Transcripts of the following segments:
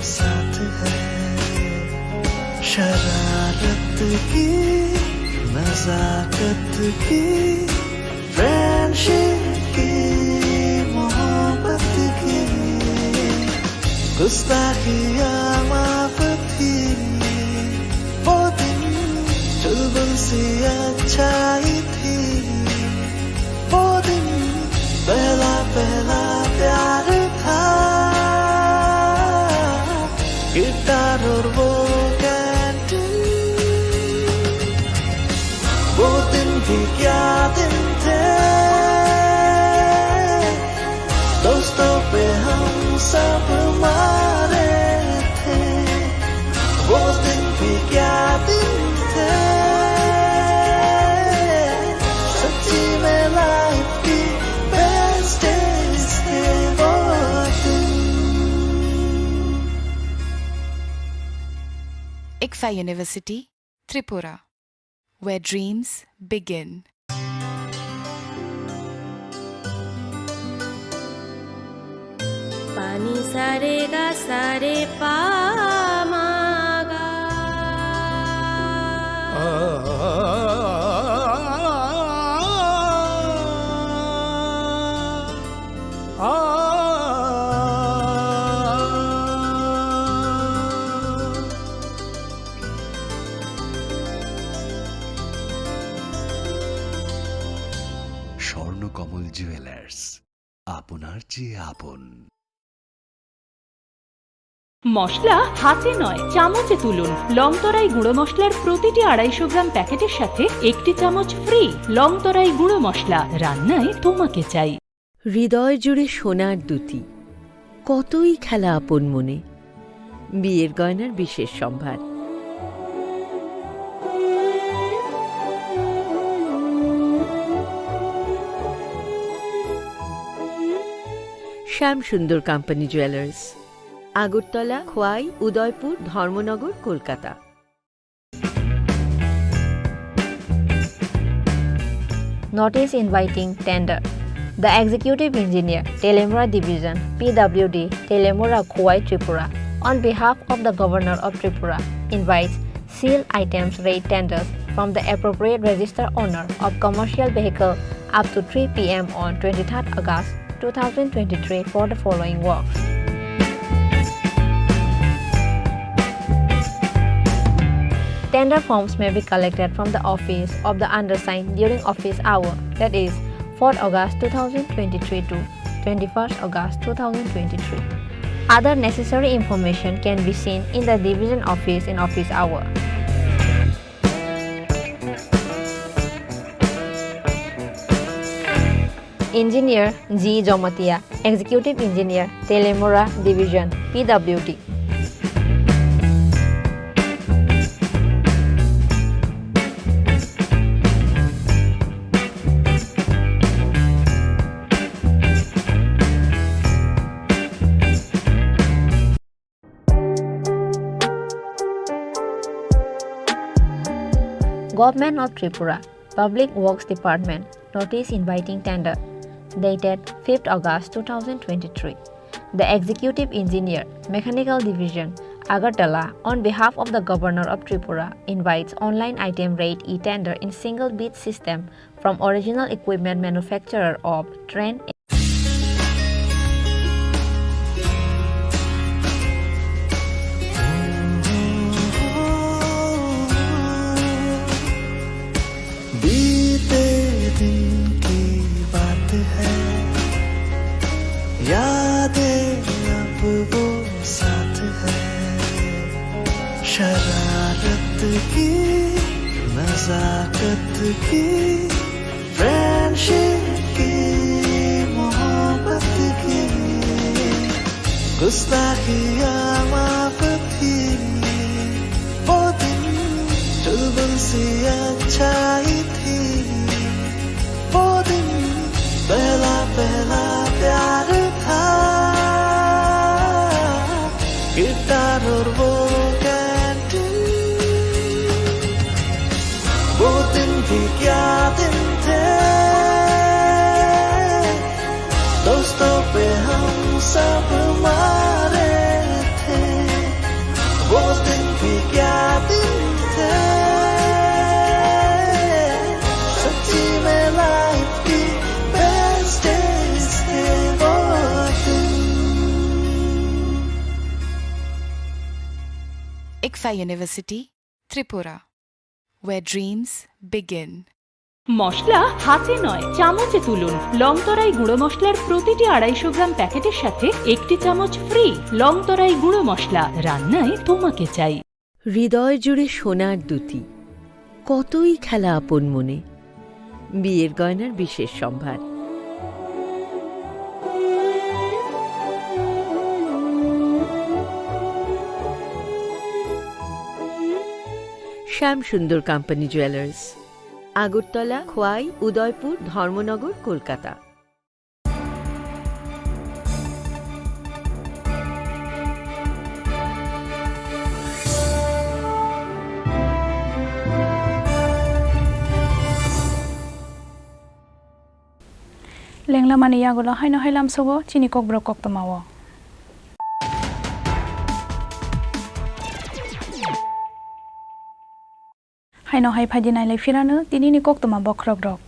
साथ है शरारत की नजाकत की फ्रेंडशिप की मोहब्बत की गुस्ताखियां माफ थी वो दिन चुलबुल सी अच्छाई थी वो दिन पहला पहला प्यार था गिटार और वो कैंटीन वो दिन भी क्या दिन थे दोस्तों पे हम सब मारे थे वो दिन भी क्या दिन थे सच्ची में लाइफ की बेस्ट डेज थे वो दिन। ICFA University, Tripura, where dreams begin. पानी सारे गा सारे पामागा স্বর্ণকমল জুয়েলার্স আপনার চেয়ে আপন। মশলা হাতে নয় চামচে তুলুন। লংতরাই গুঁড়ো মশলার প্রতিটি 250 গ্রাম প্যাকেটের সাথে একটি চামচ ফ্রি। লংতরাই গুঁড়ো মশলা, রান্নায় তোমাকে চাই। হৃদয় জুড়ে সোনার দুটি, কতই খেলা আপন মনে। বিয়ের গয়নার বিশেষ সম্ভার। শ্যাম সুন্দর company jewellers, Agartala, Khowai, Udaipur, Dharmanagar, Kolkata. Notice inviting tender. The Executive Engineer, Telemura Division, PWD, Telemura Khowai Tripura, on behalf of the Governor of Tripura, invites sealed items rate tenders from the appropriate register owner of commercial vehicle up to 3 p.m. on 23rd August 2023 for the following works. Tender forms may be collected from the office of the undersigned during office hour, that is 4th August 2023 to 21st August 2023. Other necessary information can be seen in the division office in office hour. Engineer G. Jomatia, Executive Engineer, Telemura Division, PWD. Government of Tripura, Public Works Department, notice inviting tender, dated 5th August 2023. The Executive Engineer, Mechanical Division, Agartala, on behalf of the Governor of Tripura, invites online item rate e-tender in single bid system from original equipment manufacturer of Trend. बीते दिन की बात है यादें अब वो साथ है शरारत की नजाकत की फ्रेंडशिप की मोहब्बत की गुस्ताखियां माफ थी वो दिन चुलबुल सी अच्छाई थी वो दिन पहला पहला प्यार था गिटार और वो कैंटीन वो दिन भी क्या दिन थे दोस्तों पे हम सब मारे थे ICFA University, Tripura, where dreams begin. মশলা হাতে নয় চামচে তুলুন লংতরাই গুঁড়ো মশলার প্রতিটি 250 গ্রাম প্যাকেটের সাথে একটি চামচ ফ্রি। লংতরাই গুঁড়ো মশলা, রান্নায় তোমাকে চাই। হৃদয় জুড়ে সোনার দুটি, কতই খেলা আপন মনে। বিয়ের গয়নার বিশেষ সম্ভার। শ্যাম সুন্দর company jewellers, Agartala, Khowai, Udaipur, Dharmanagar, Kolkata. Lenglamani yagulo haino hailam sogo chini kokborok koktomawo. Haino hai phadi nailai firano tinini koktoma bokrok rok.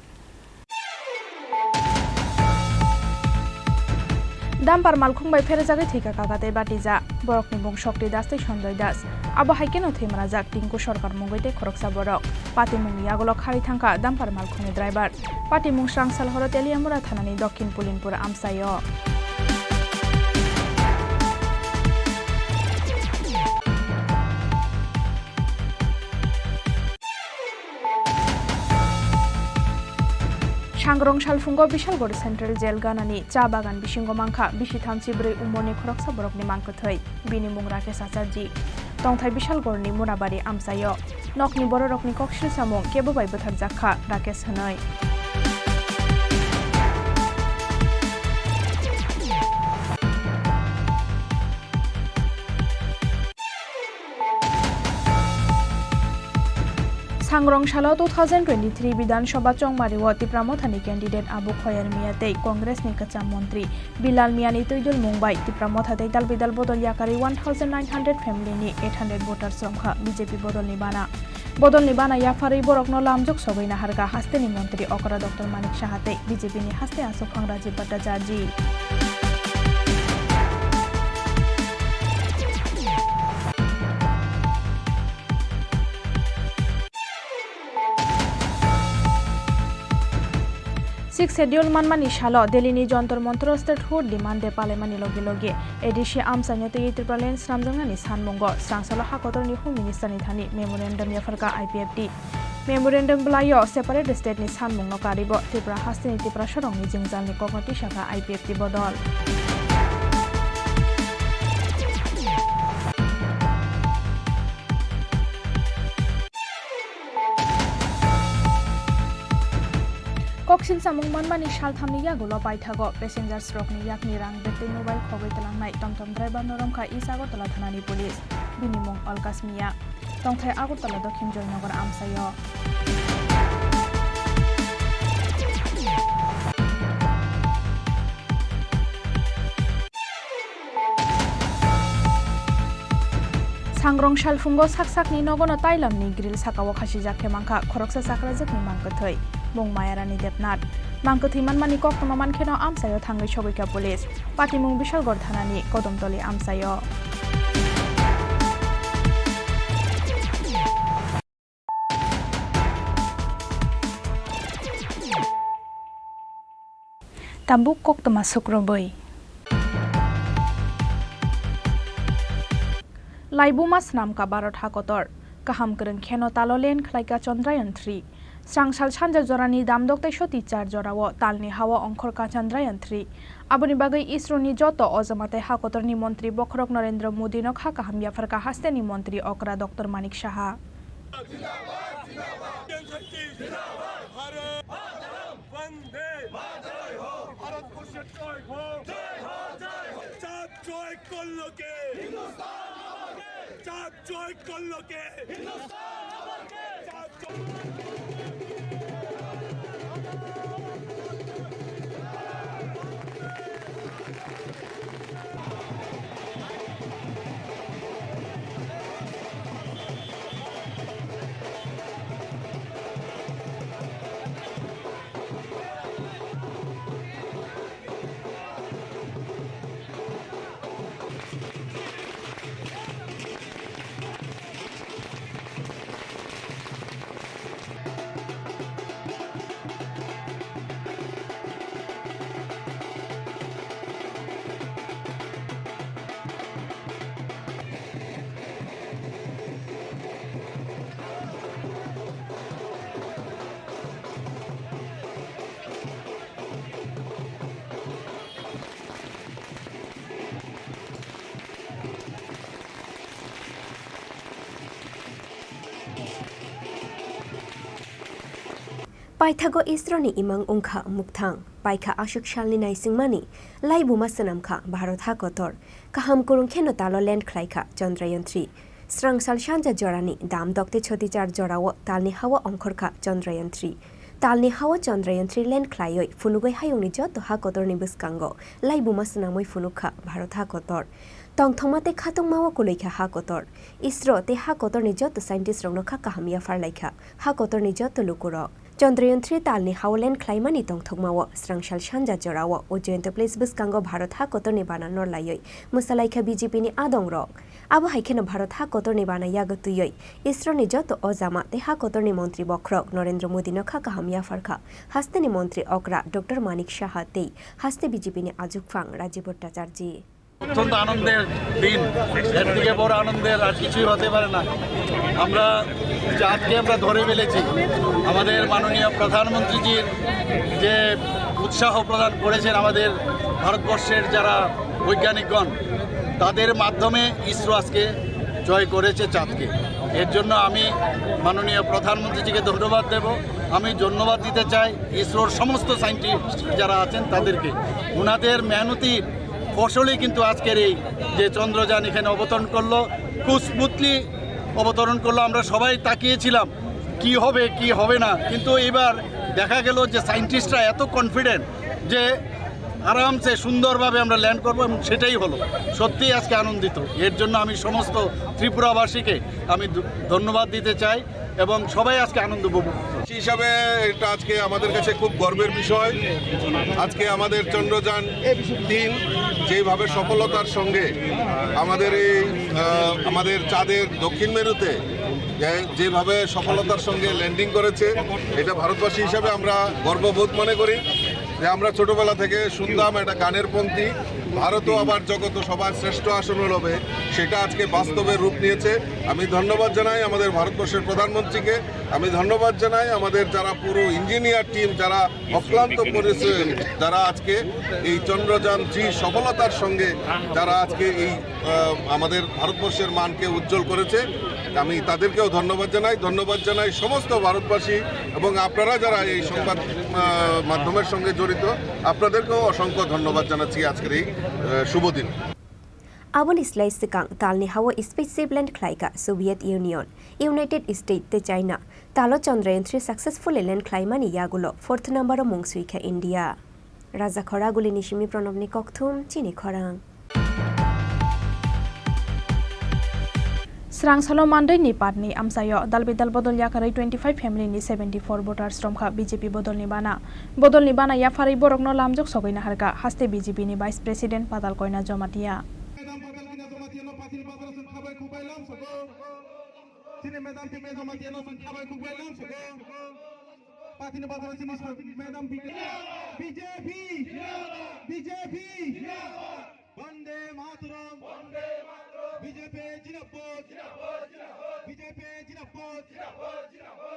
Dampar malkhung bai fere jagai thika kagate batija borokni bung shokti daste sonjay das abo haikeno themara jak tinku sarkar mungoite khoroksa borok pati mung yagulo khari thangka dampar malkhungni driver pati mung srangsal horo teliamura thanani dokhin pulinpur amsayo Sangrong Shalfungo Bishalgor Central Jail Ganani, Chabagan Bishingo Manka, Bishitham Sibre Umoni Kroksa Borokni Mankothoi, Bini Mungrake Sasaji, Tongthai Bishalgorni Murabari Amsayo, Nokni Borokni Kokshil Samong, Kebo by Buthak Zakha, Rakes Hanoi. Sangrong Shalo 2023 Bidan Sabha Chongmari wa Tripura Mothani candidate Abu Khoyer Miyatei Congress ni Kacham Montri Bilal Miyani Toidul Mumbai Tripura Mothatei Dal Bidal Bodol Yakari 1900 family ni 800 voters somkha BJP Bodol ni bana Yafari Borokno Lamjok Sobaina Harga Haste ni Montri Okra Dr. Manik Shahatei BJP ni Haste Asofang Rajiv Bhattacharjee Six schedule manmani shalo Delhi jontor montor statehood demand parliament logi edishi amsanyate Tripura Sramjangani sanmongo sangsalo hakotor ni home minister ni thani memorandum yafarka IPFT memorandum blayo separate state ni sanmongno karibo Tripura hastini Tripura sorong ni jingjal ni kokoti shaka IPFT bodol Koksin samung manmani shal thamni yagulo paithago passengers rokni yakni rang bete mobile khogoi talangnai tomtom driver noromkha Agortala thanani police binimung Alkasmiya tongthai Agortala Dokhin Joynagar amsayo Sangrong Shalfungo saksakni nogono tailamni grill sakawo khasi jakhe mangkha khoroksa sakrajakni mangkothoi mung mayarani depnat mangkothi manmani koktoma mankheno amsayo thangai sogoika police pati mung Bishalgor thanani kodomtoli amsayo Tambuk koktoma sukroboi Laibuma snam ka barot hakotor kaham kereng kheno talolen khlaika Chandrayaan 3 Sangsal Chanja Jorani Damdoktai Shoti 4 Jorao Talni Hawa Ongkhor ka Chandrayaan 3 Aboni bagai ISRO ni joto ojamate hakotor ni Montri Bokrok Narendra Modi no kha kaham yafarka haste ni Montri Okra Dr. Manik Shaha Paithago Isroni imang ungkha mukthang paikha ashuk shalni naisingmani laibuma sanamkha Bharat ha kotor kaham kurung kheno talo land khlaikha Chandrayaan 3 Srangsal shanja jorani dam dokte choti char jorawo talni hawa ongkhorkha Chandrayaan 3 Talni hawa Chandrayaan 3 land khlaioi funugoi hayungni joto ha kotor ni buskango laibuma sanamoi funukha Bharat ha kotor tongthongmate khatong mawa kuleikha ha kotor isro te ha kotor ni joto scientist rongno kha kahamia farlaikha ha kotor ni joto lukuro Chandrayaan 3 talni hawlen khlaimani tongthokmawo srangshal shanja jorawo ojento place buskango Bharat ha kotor ni bana norlayoi musalaikha BJP ni adongrok abo haikeno Bharat ha kotor ni bana yagotuyoi isro ni joto ojama te ha kotor ni মন্ত্রী বক্রক Narendra Modi no kha kahamia farkha haste ni মন্ত্রী okra Dr. Manik Shaha tei haste BJP ni ajukfang Rajiv Bhattacharji অত্যন্ত আনন্দের দিন এর থেকে বড় আনন্দের আর কিছুই হতে পারে না আমরা আজকে আমরা ধরে ফেলেছি আমাদের মাননীয় প্রধানমন্ত্রীজির যে উৎসাহ প্রদান করেছেন আমাদের ভারতবর্ষের যারা বৈজ্ঞানিকগণ তাদের মাধ্যমে ইসরো আজকে জয় করেছে চাঁদকে এর জন্য আমি মাননীয় প্রধানমন্ত্রীজিকে ধন্যবাদ দেব আমি ধন্যবাদ দিতে চাই ইসরোর সমস্ত সায়েন্টিস্ট যারা আছেন তাদেরকে ওনাদের মেহনতির ফসলেই কিন্তু আজকের এই যে চন্দ্রযান এখানে অবতরণ করলো খুব স্মুথলি অবতরণ করলো আমরা সবাই তাকিয়েছিলাম কি হবে কি হবে না কিন্তু এবার দেখা গেল যে সায়েন্টিস্টরা এত কনফিডেন্ট যে আরামসে সুন্দরভাবে আমরা ল্যান্ড করব এবং সেটাই হলো সত্যিই আজকে আনন্দিত এর জন্য আমি সমস্ত ত্রিপুরাবাসীকে আমি ধন্যবাদ দিতে চাই এবং সবাই আজকে আনন্দ উপভোগ হিসাবে এটা আজকে আমাদের কাছে খুব গর্বের বিষয় আজকে আমাদের চন্দ্রযান 3 যেভাবে সফলতার সঙ্গে আমাদের এই আমাদের চাঁদের দক্ষিণ মেরুতে যেভাবে সফলতার সঙ্গে ল্যান্ডিং করেছে এটা ভারতবাসী হিসাবে আমরা গর্ববোধ মনে করি যে আমরা ছোটবেলা থেকে শুনতাম একটা গানের পন্থী ভারতও আবার জগত সবার শ্রেষ্ঠ আসন হবে সেটা আজকে বাস্তবে রূপ নিয়েছে আমি ধন্যবাদ জানাই আমাদের ভারতবর্ষের প্রধানমন্ত্রীকে আমি ধন্যবাদ জানাই আমাদের যারা পুরো ইঞ্জিনিয়ার টিম যারা অক্লান্ত পরিশ্রম যারা আজকে এই চন্দ্রযান 3 সফলতার সঙ্গে যারা আজকে এই আমাদের ভারতবর্ষের মানকে উজ্জ্বল করেছে আমি তাদেরকেও ধন্যবাদ জানাই সমস্ত ভারতবাসী এবং আপনারা যারা এই সংবাদ মাধ্যমের সঙ্গে জড়িত আপনাদেরকেও অসংখ্য ধন্যবাদ জানাচ্ছি আজকের এই শুভ দিন Abon Islay Sikang Talni Hawa Spaceship Land Klaika Soviet Union United States te China Talo Chandrayaan 3 successfully land Klaimani Yagulo 4th number of Mongsuika India Raja Khoraguli Nishimi Pranobni Kokthum Chini Khorang Srangsalo Monday ni Patni Amsayo Dalbidal Bodol Yakarai 25 family ni 74 voters from BJP Bodol Nibana Yafari Borokno Lamjok Sogoina Harka Haste BJP ni Vice President Patal Koina Jomatia Vande Mataram BJP Jinapod BJP Jinapod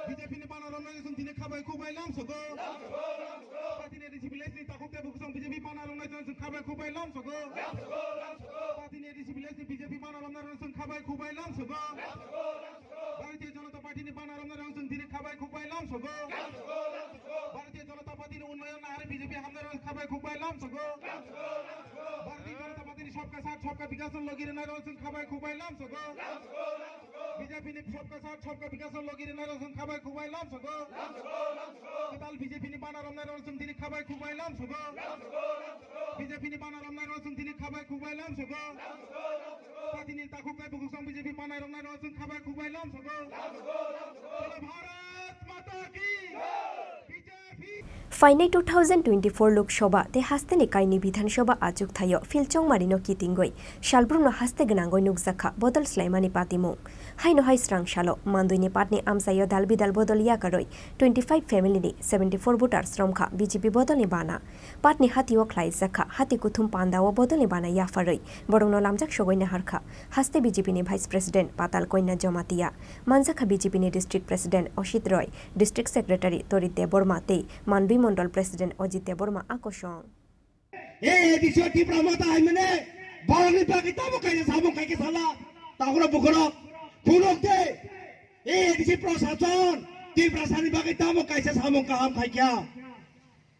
BJP ni panaram na sung tine khabai khubai lam sogo patine disipilesi takukte buksong BJP panaram na sung khabai khubai lam sogo patine disipilesi BJP panaram na sung khabai khubai lam sogo Bharatiya Janata Party ni panaram na sung tine khabai khubai lam sogo Bharatiya Janata Party ni unnayan na hare BJP hamna khabai khubai lam sogo Bharatiya Janata Party ni सबका साथ सबका विकास लगिरे ना रोसन खबाय खुबाय लाम सगो BJP नि सबका साथ सबका विकास लगिरे ना रोसन खबाय खुबाय लाम सगो किताल बीजेपी नि बानारम ना रोसन दिनि खबाय खुबाय लाम सगो बीजेपी नि बानारम ना रोसन दिनि खबाय खुबाय लाम सगो पार्टी नि ताखुकाय बुगुसं बीजेपी बानारम ना रोसन खबाय खुबाय लाम सगो भारत माता की Final 2024 Lok Sabha te haste ni kaini Bidhan Sabha ajuk thayo Filchong Marino Kitingoi Shalbrumno haste gnangoi nukjakha Bodol Slaimani Patimu Haino Hai Srang Shalo Mandui ni Patni Amsayo Dalbidal Bodol Yakaroi 25 family ni 74 voters Romkha BJP Bodol ni Bana Patni Hatio Klai Zakha Hati Kuthum Pandawa Bodol ni Bana Yafaroi Borongno Lamjak Shogoi na Harkha Haste BJP ni Vice President Patal Koina Jomatia Manjakha BJP ni District President Oshit Roy District Secretary Torit Deborma te Manbi Mondol President Ojit Deborma Akoshong edisio Tripura ai mane barani pakita mo kai sabong kai ke sala takura bukoro punok de edisi prosason Tripura sani bagai tamo kaisa samong kaham khaikya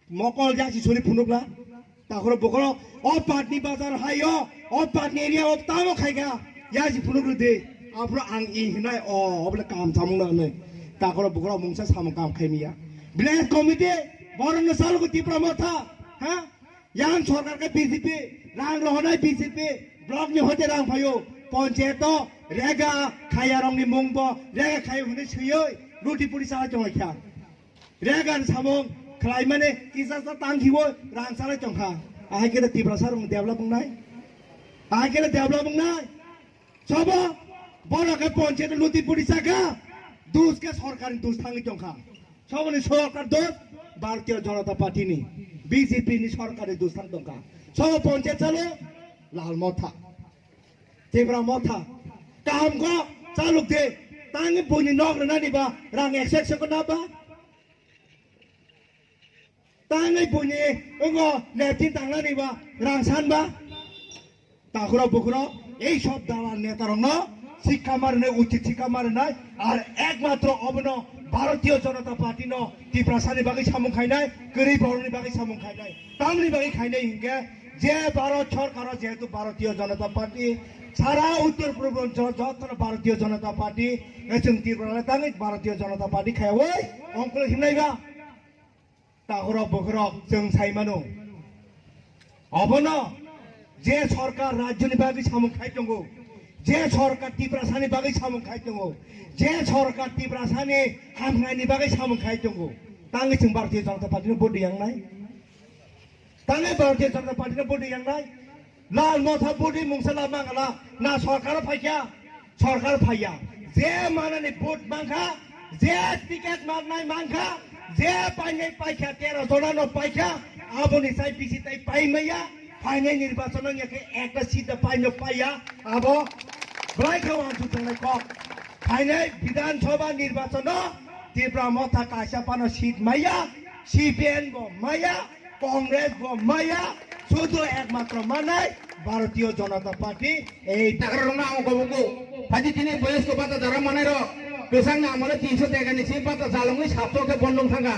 mokol jasi suri phunukla takoro bokoro o patni bazar hayo o patni area o tamo khaikya yasi phunuklu de apro ang I hinai o obla kam samong na nei takoro bokoro mungsa samong kam khaimiya village committee boron salgo Tripura motha ha yang sarkar ka BJP rang rohonai BJP block ni hote rang phayo panchayat रेगा खाया रंगनि मुंगबो रेगा खाय हुने छुयो रुटि पुरि साला जंखा रेगा सामों खलाय माने किसासा तांखिबो रां साला जंखा आहाय के Tripura सारं डेभलप बुंनाय आहाय के डेभलप बुंनाय सब बड़ा के पंचायत रुटि पुरि साका दुस के सरकार दुस थांगि जंखा सबनि सरकार दोस भारतीय जनता पार्टी नि बीजेपी नि सरकार दुस थांग जंखा सब पंचायत चलो लाल मथा Tripura motha kaham ko saluk de tangi bunyi nok na ni ba rang exception ko na ba tangi bunyi ngo leptin tang na ni ba rang san ba takura bukura ei sob dalan neta rong no শিক্ষা মারনে উচিত শিক্ষা মারে নাই আর একমাত্র অবন ভারতীয় জনতা party ন Tripura Sunny বাকি সামুং খাইনাই গরিব বড়নি বাকি সামুং খাইনাই তামনি বাকি খাইনাই হিংগে যে ভারত সরকার যেহেতু ভারতীয় জনতা পার্টি সারা উত্তর পূর্বাঞ্চল যত ভারতীয় জনতা পার্টি এসং Tripura তাঙ্গি ভারতীয় জনতা পার্টি খাইওই অঙ্কল হিমনাইবা তাগরা বগরা जों সাইমানো অবন যে সরকার রাজ্যনি বাকি সামুং খাই দङ যে সরকার Tripura সানি বাকি সামুং খাই দङ যে সরকার Tripura সানি হামনাইনি বাকি সামুং খাই দङ তাঙ্গি जों ভারতীয় জনতা পার্টিनो ভোট দিयांनाय তাঙ্গি ভারতীয় জনতা পার্টিनो ভোট দিयांनाय लाल मथा बुढ़ी मुंगसला मांगला ना सरकार फाइया सरकार फाइया जे मानने वोट मांगा जे टिकट मारनाय मांगा जे पाइने पाइखा 13 जना न पाइखा आबोनि साइ पिसि ताइ पाइमैया फाइने निर्वाचन यके एकटा सिट पाइनो पाइया अब ब्लाइ खावान जुतंनाय क फाइने विधानसभा निर्वाचन Tripura मथा कासा पानो सिट मैया सीपीएम गो मैया कांग्रेस गो मैया শুধু একমাত্র মানায় ভারতীয় জনতা পার্টি এই টাকারনা অঙ্গবঙ্গো ফাজি তিনি বয়স্ক পাতা যারা মানাইর বেসাং আমলে 300 টাকা নিছি পাতা জালঙ্গি 700 কে বন্ধন থাকা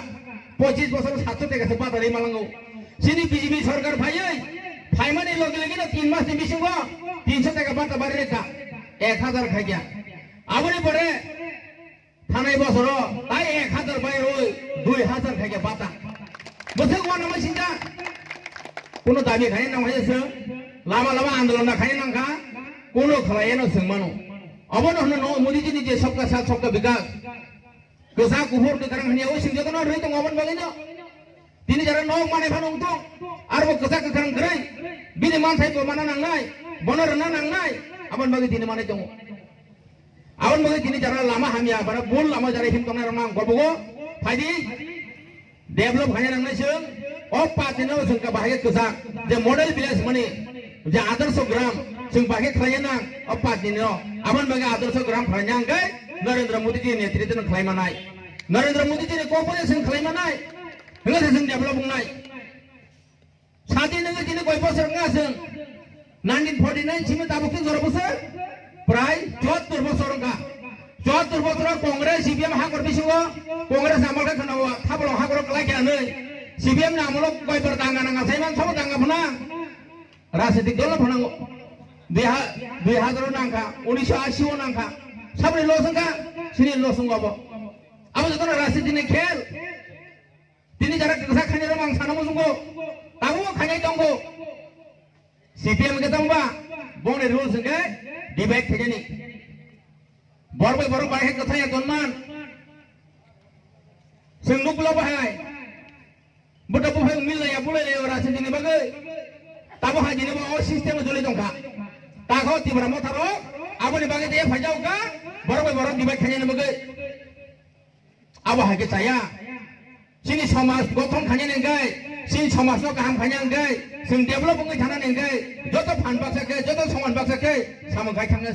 25 বছর 700 টাকা সে পাতা রে মালাঙ্গো সিনি বিজেপি সরকার ভাইই ফাইমানি লগে লগে 3 মাস বিসিব 300 টাকা পাতা বাড়ি রেখা 1000 খাইয়া আবনি পরে থানাই বছর তাই 1000 বাইর হই 2000 খাইয়া পাতা বসে কোন মাসিনটা কোনো দাবি খাই না হয়েছে লামা লামা আন্দোলন খাই না কোনো খালায় না মানো অবন হন মোদিজি নিজে সবকা সাথ সবকা বিকাশ গোসা কুহর কে কারণ হনিয়া ওই সিংহ তো রই তো অবন বলে না তিনি যারা নক মানে ভানুং তো আর ও গোসা কে কারণ করে বিনি মান থাই তো মানা নাংনাই বনর না নাংনাই অবন বলে তিনি মানে তো অবন বলে তিনি যারা লামা হামিয়া বারা বল লামা যারা হিম তোমরা নাম গবগো ফাইদি डेभलप खाने नांनायसों अब पार्टीनो जों का बाहाय गोसा जे मॉडल विलेज माने जे आदर्श ग्राम जों बाहाय खायना अब पार्टीनो आमन बागे आदर्श ग्राम खायनांगै नरेंद्र मोदी जी नेतृत्वजों खायमानाय नरेंद्र मोदी जी कोऑपरेशन खायमानाय नोङो जों डेभलप बुंनाय सादि नोङो दिनै गय बोसोर नङासों 1949 सिम दाबुखिन जरा बोसोर प्राय 74 बोसोर नङा 74 बोसोर कांग्रेस सीपीएम हागर बिसुङो कांग्रेस आमलखा खोनावा थाबलो हागर लागियानै सीपीएम नामलो गयबर दांगा नांगा साइमान सब दांगा फना राजनीतिक दल फनांगो 2000 नांखा 1980 नांखा साबनि लसंगा सिनि लसंगाबो अब जतन राजनीतिनि खेल दिनै जारा गोसा खानेर मां सानामो जोंगो ताबो खानाय दंगो सीपीएम के दंबा बने रुल्स के डिबेट थेजेनि बरबै बर बाहे कथाया दनमान जों बुला बाहाय बट बुहाय मिलनाया बुलायले राजनीतिनि बागै ताबो हाजिनि बो सिस्टेम जलि दंखा ताखौ Tripura मथारो आबनि बागै दे फाइजाउका बरबै बर डिबेट थेजेनि बागै आबो हागे चाया सिनि समाज गठन खानेनि गाय सिनि समाजनो गाहाम खानेनि गाय जों डेभलप बुङै थानानै गाय जत फान बाक्साके जत समान बाक्साके सामगाय थाङो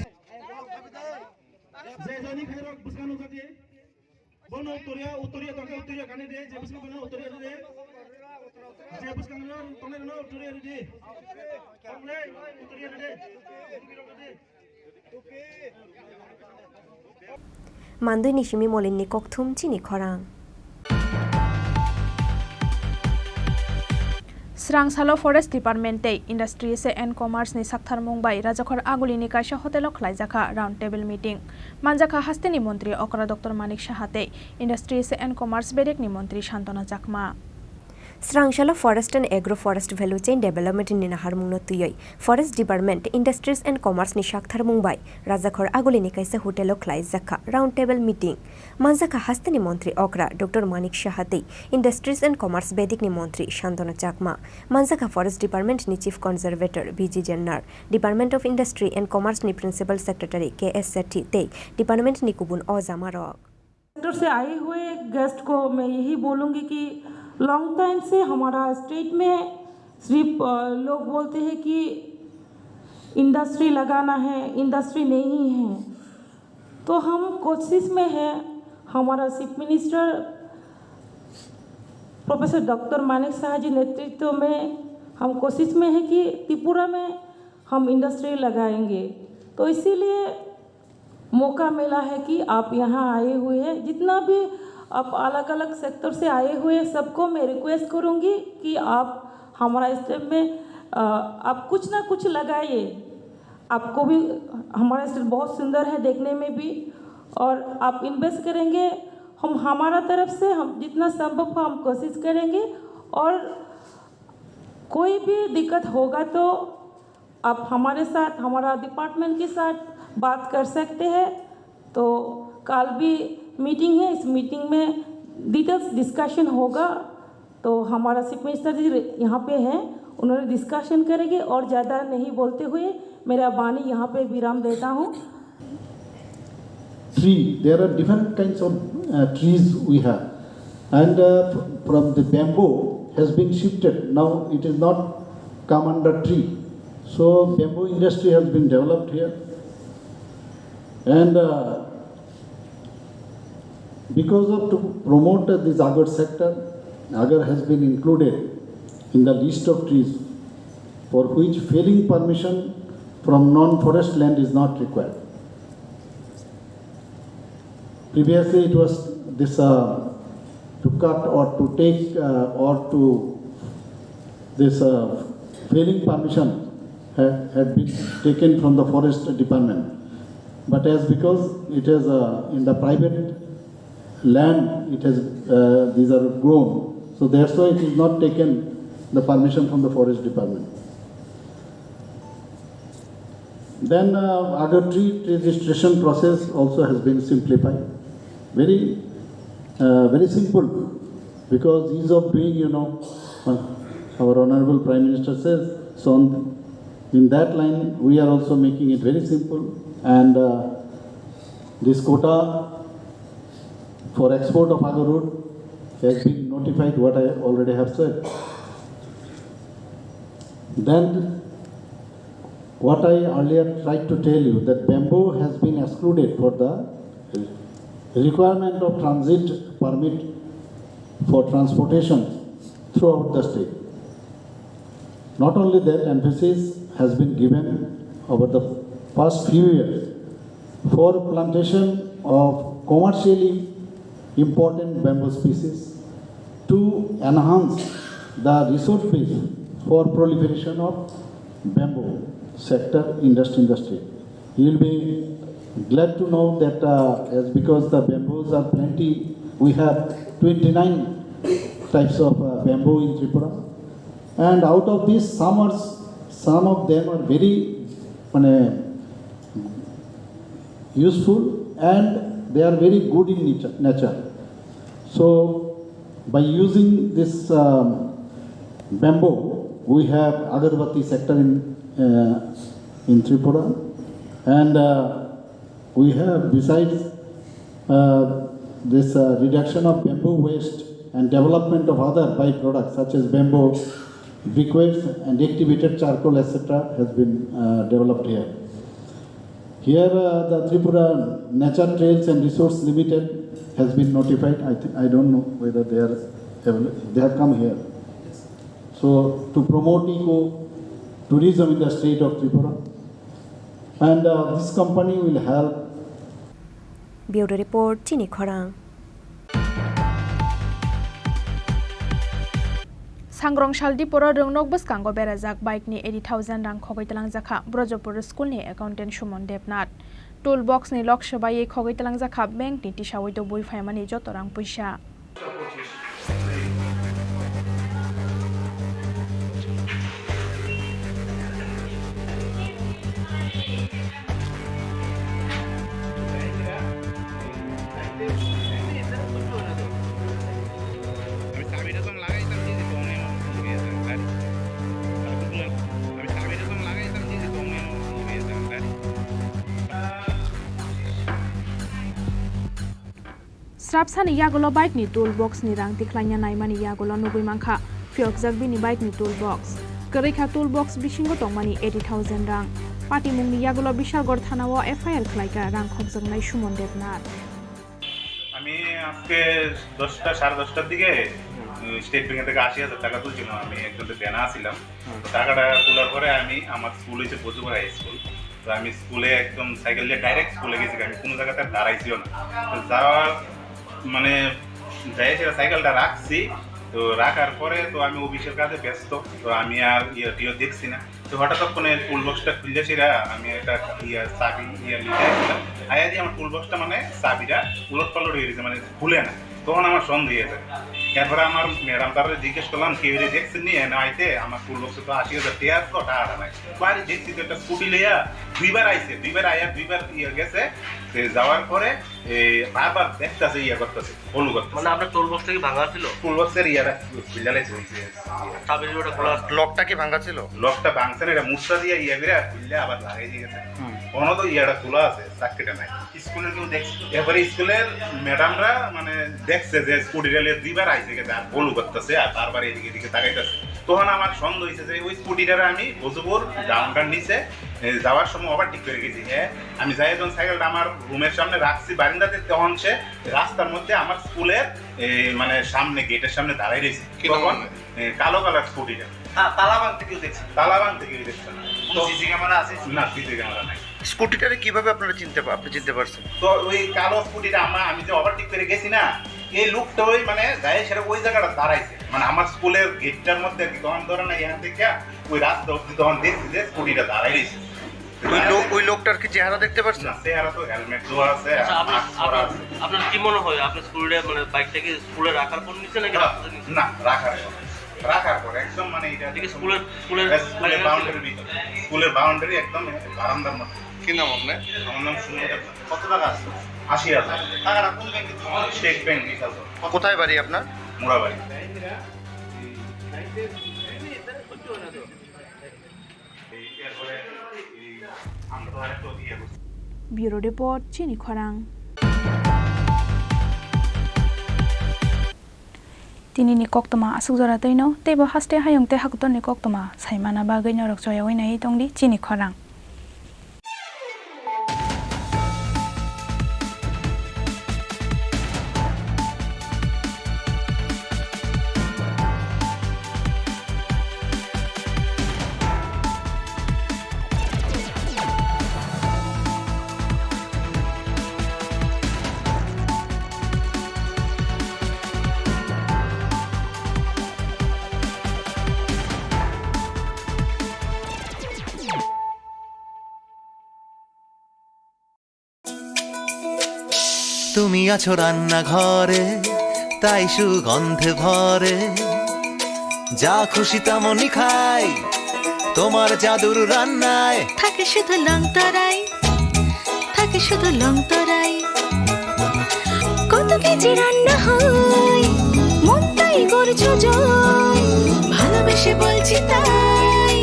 जैजनी खैरक बुसकानो जाते बनो उत्तरिया तके उत्तरिया काने दे जे बुसकानो बनो उत्तरिया दे जे बुसकानो तने न उत्तरिया दे हमले उत्तरिया दे okay Mandui Nishimi Molin ni Kokthum Chini Khorang. Srangsalo Forest Department Industries and Commerce ni Sakthar Mumbai Rajakhor Aguli ni Kaisha Hotel Khlaijaka round table meeting Manjaka Hasteni Montri Okra Dr. Manik Shahate Industries and Commerce Bedek ni Montri Shantana Jakma Srangsalo Forest and Agroforest Value Chain Development in Naharmungno Tuyoi Forest Department Industries and Commerce ni Sakthar Mumbai Rajakhor Aguli ni Kaisa Hotel Khlaijaka round table meeting Manjaka Hasteni Montri Okra Dr. Manik Shahate Industries and Commerce Bedek ni Montri Shantana Jakma Manjaka Forest Department ni Chief Conservator BG Jannar Department of Industry and Commerce ni Principal Secretary KS Sethi te Department ni Kubun Ozamarok sector से आए हुए guest को मैं यही बोलूँगी कि long time से हमारा स्टेट में सिर्फ लोग बोलते हैं कि इंडस्ट्री लगाना है इंडस्ट्री नहीं है तो हम कोशिश में है हमारा chief minister professor doctor Manik Saha ji नेतृत्व में हम कोशिश में है कि त्रिपुरा में हम इंडस्ट्री लगाएंगे तो इसीलिए मौका मिला है कि आप यहाँ आए हुए हैं जितना भी आप अलग अलग सेक्टर से आए हुए सबको मैं रिक्वेस्ट करूँगी कि आप हमारा स्टेट में आप कुछ ना कुछ लगाइए आपको भी हमारा स्टेट बहुत सुंदर है देखने में भी और आप इन्वेस्ट करेंगे हम हमारा तरफ से हम जितना संभव हो हम कोशिश करेंगे और कोई भी दिक्कत होगा तो आप हमारे साथ हमारा डिपार्टमेंट के साथ बात कर सकते हैं तो कल भी मीटिंग है इस मीटिंग में डिटेल्स डिस्कशन होगा तो हमारा चीफ मिनिस्टर जी यहाँ पे हैं उन्होंने डिस्कशन करेंगे और ज़्यादा नहीं बोलते हुए मेरा वाणी यहाँ पे विराम देता हूँ There are different kinds of trees we have and from the bamboo has been shifted now it is not come under tree so bamboo industry has been developed here and because of to promote this agar sector, agar has been included in the list of trees for which failing permission from non-forest land is not required. Previously it was this to cut or to take or to this failing permission had been taken from the forest department. But as because it is in the private land, it has these are grown, so that's why it is not taken the permission from the forest department. Then agar tree registration process also has been simplified, very simple, because ease of doing, our honorable Prime Minister says so. In that line, we are also making it very simple. And this quota for export of agarwood has been notified, what I already have said. Then, what I earlier tried to tell you, that bamboo has been excluded for the requirement of transit permit for transportation throughout the state. Not only that, emphasis has been given over the past few years for plantation of commercially important bamboo species to enhance the resource base for proliferation of bamboo sector industry in the state. You will be glad to know that as because the bamboos are plenty, we have 29 types of bamboo in Tripura, and out of these some of them are very useful and they are very good in nature. So by using this bamboo, we have agarbatti sector in Tripura, and we have besides this reduction of bamboo waste and development of other byproducts such as bamboo briquettes and activated charcoal etc. has been developed here. Here the Tripura Nature Trails and Resource Limited has been notified. I don't know whether they have come here. So to promote eco-tourism in the state of Tripura. And this company will help Bureau Report Chini Khorang Sangrong Tripura Rungnok Buskango Berajak bike ni 80,000 rang khogoi talang jakha Brojopur school ni accountant Shumon Debnath toolbox ni Lok Sabha ye khogoi talang jakha bank ni tisawoi to boi phaimani joto rang puisa Strapsan yagulo bike ni toolbox ni rang tiklanya naimani yagulo nugui mangkha fiok jagbi ni bike ni toolbox Kerikha toolbox bishingo tongmani 80,000 rang Pati mungni yagulo bishal gor thanao FIR khlaika rang khokjagnai Shumon Debnath আমি আজকে 10টা 10:30টার দিকে state bank থেকে 80,000 টাকা তুলছিলাম আমি একজনকে দেনা ছিলাম টাকাটা তোলার পরে আমি আমার স্কুল হচ্ছে বজুপুর হাই স্কুল তো আমি স্কুলে একদম সাইকেল দিয়ে ডাইরেক্ট স্কুলে গেছি আমি কোনো জায়গাতে দাঁড়াইছিও না তো যাওয়ার মানে যাই সাইকেলটা রাখছি তো রাখার পরে তো আমি অফিসের কাজে ব্যস্ত তো আমি আর ইয়েটিও দেখছি না তো হঠাৎ করে টুলবক্সটা খুললেছিরা আমি একটা চাবি নিতে আসছিলাম আয়া দিয়ে আমার টুলবক্সটা মানে চাবিটা উলট পালট হয়ে গেছে মানে খুলে না তখন আমার সন্দেহ হয়েছে এরপরে আমার ম্যাডাম তারা জিজ্ঞেস করলাম কেউ দেখছেন নি না আইতে আমার টুলবক্সে তো 80,000 টাকা নাই বাড়ি দেখছি তো একটা স্কুটি লইয়া দুইবার আইছে দুইবার আয়া দুইবার গেছে যাওয়ার পরে বারবার দেখতেছে করতেছে ফলো করতেছে মানে আপনার টোল বক্স থেকে ভাঙা ছিল টোল বক্সের খুললাইছে চাবির ওটা খোলা লকটা কি ভাঙা ছিল লকটা ভাঙছে না এটা মুস্তা দিয়ে করে খুললে আবার লাগাই দিয়ে গেছে কোনো তো খোলা আছে চাকরিটা নাই স্কুলের কেউ দেখছে এবারে স্কুলের ম্যাডামরা মানে দেখছে যে স্কুটি রেলে দুইবার আইছে গেছে আর ফলো করতেছে আর বারবার এদিকে এদিকে তাকাইতেছে তখন আমার সন্দেহ হয়েছে যে ওই স্কুটিটা আমি বজুপুর ডাউনটার নিচে যাওয়ার সময় ওভারটেক করে গেছি হ্যাঁ আমি যাই যখন সাইকেলটা আমার রুমের সামনে রাখছি বারিন্দাতে তখন সে রাস্তার মধ্যে আমার স্কুলের মানে সামনে গেটের সামনে দাঁড়াই রয়েছে তখন কালো কালার স্কুটিটা তালাবাং থেকেও দেখছি তালাবাং থেকেও দেখছে না সিসি ক্যামেরা আছে না সিসি ক্যামেরা নাই স্কুটিটারে কিভাবে আপনারা আপনি চিনতে পারছেন তো ওই কালো স্কুটিটা আমি যে ওভারটেক করে গেছি না এই লুকটা ওই মানে যাই সেটা ওই জায়গাটা দাঁড়াইছে মানে আমার স্কুলের গেটটার মধ্যে আর কি তখন ধরে না এখান থেকে ওই রাস্তা অব্দি তখন দেখছি যে স্কুটিটা দাঁড়াই রয়েছে ওই লোকটার কি চেহারা দেখতে পাচ্ছেন চেহারা তো হেলমেট দেওয়া আছে আপনার কি মনে হয় আপনার স্কুলে মানে বাইকটাকে স্কুলে রাখার পর নিচে নাকি না রাখার পর একদম মানে এটা স্কুলের বাউন্ডারির ভিতরে স্কুলের বাউন্ডারি একদম বারান্দার মধ্যে কি নাম আপনার আমার নাম সুনীল কত টাকা আছে 80,000 টাকাটা কোন ব্যাংকে স্টেট ব্যাংক কোথায় বাড়ি আপনার মোড়াবাড়ি Bureau Report Chini Khorang Tini ni koktoma asuk jora toino tebo haste hayong te hakton ni koktoma saimana ba gainorok joya oina hi tongdi Chini Khorang তুমি আছো রান্নাঘরে তাই সুগন্ধে ভরে যা খুশি তেমনই খাই তোমার জাদুর রান্নায় থাকে শুধু লংতরাই থাকে শুধু লংতরাই কত কেজি রান্না হয় মন তাই করছো জয় ভালোবেসে বলছি তাই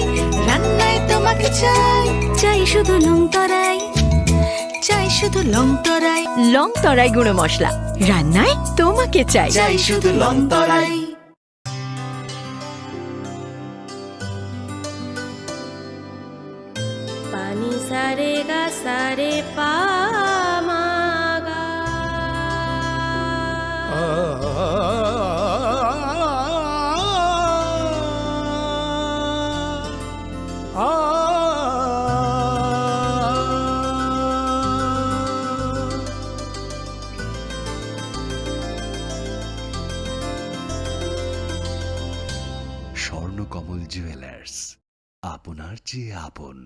রান্নায় তোমাকে চাই চাই শুধু লংতরাই চাই শুধু লংতরাই লংতরাই গুঁড়ো মশলা রান্নায় তোমাকে চাই চাই শুধু লংতরাই পানি সারে গা সারে পা মা গা জুয়েলার্স, আপনার চেয়ে আপন।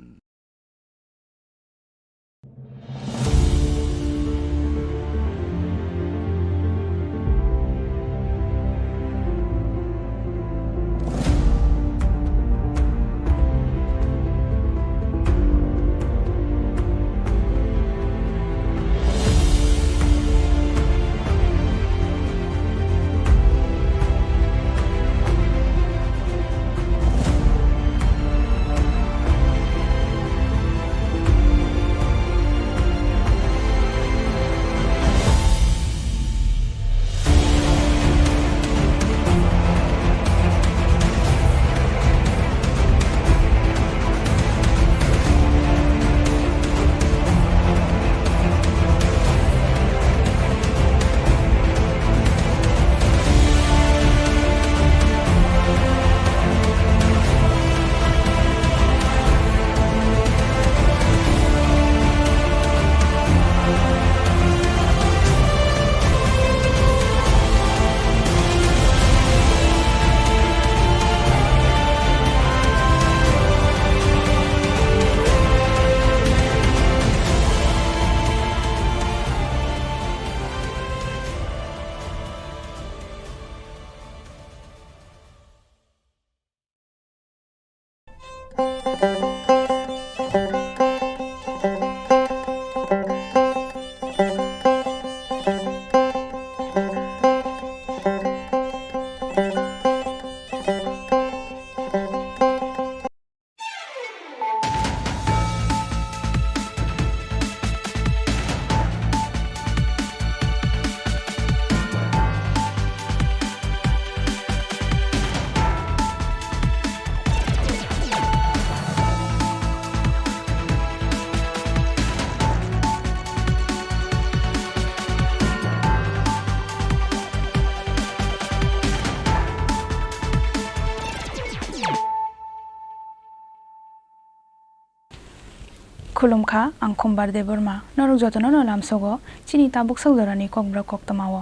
खुलुमखा आं खम्बार दे बोरमा नरक जतन नलाम सगो चिनि ताबुक सगदरानि kokborok koktamawo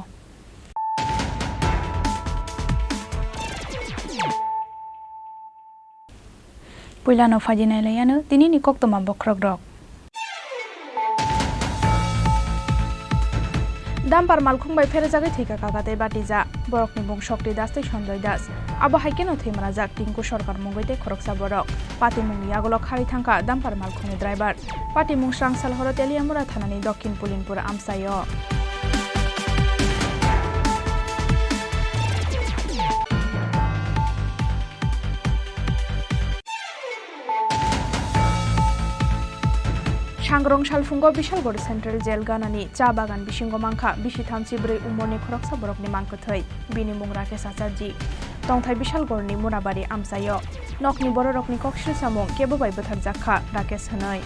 पुइलानो फाजिनाय लायानो दिनैनि koktama bokrok rok दाम्पार मालखुंबाय फेरजागै थैका काकाते बाटिजा बरकनि बुं शक्ति दास तै सन्जय दास आबो हाइकेनो थैमराजाक टिंकु सरकार मुंगैते खरकसा बरक पाति मुंनि आगोलो खारि थांका दाम्पार मालखुंनि ड्राइभार पाति मुं स्रांसाल हरो तेलियामुरा थानानि दक्षिण पुलिनपुर आमसायो सांग्रं सालफुंगो बिशालगढ़ सेंट्रल जेल गानानि चा बागान बिसिंगो मांखा बिसि थामसि ब्रै उमरनि खरकसा बरकनि मांखोथै बिनि मुं राकेश आचार्य तंथाय बिशालगढ़नि मुराबारि आमसायो नकनि बर रकनि कक्सिल सामुं केबो बाय बोथार जाखा राकेश होनै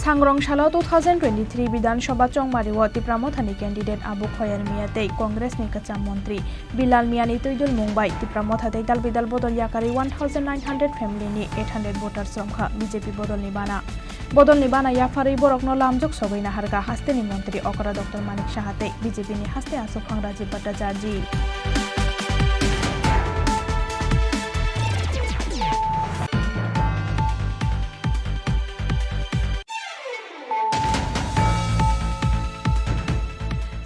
सांग्रं सालो 2023 विधानसभा चौमारिओ तिप्रामथानि कैंडिडेट आबु खयार मियाते कांग्रेसनि कच्चा मंत्री बिलाल मियानि तैदुल मुंबाई तिप्रामथाते दालबिदाल बदल याकारि 1900 फैमिलीनि 800 वोटार्स रमखा बीजेपी बदलनि बाना याफारि बरकनो लामजक सबैना हारगा हास्तेनि मंत्री अकरा डॉक्टर मानिक साहाते बीजेपीनि हास्ते आसु खांराजी भट्टाचार्य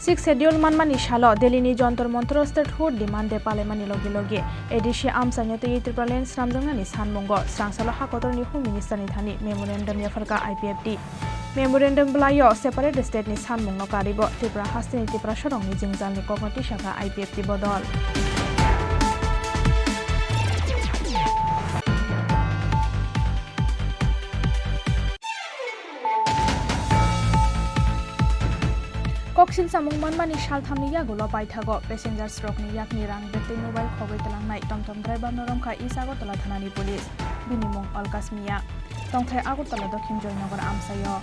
सिक्स शेड्यूल मानमानि सालो दिल्लीनि Jantar Mantar statehood demand दे पालेमानि लगे लगे एडिसी आमसानियाते त्रिपुरालेन स्रामजंगनानि सानमंगो स्रांसालो हाकतरनि होम मिनिस्टारनि थानि मेमोरेंडम याफरका आईपीएफटी मेमोरेंडम ब्लायो सेपारेट स्टेटनि सानमंगनो कारिबो त्रिपुरा हास्तेनि त्रिपुरा सरंनि जिंजालनि कगनति शाखा आईपीएफटी बदल कक्सिल सामुं मानमानि सालथामनि यागुलो बायथागो पैसेंजार्स रकनि याकनि रां बेक्ति मोबाइल खबै तलांनाय टमटम ड्राइभार नरमखा इस आगरतला थानानि पुलिस बिनि मुं अलकास मिया तंथाय Agartala Dakshin Jaynagar आमसायो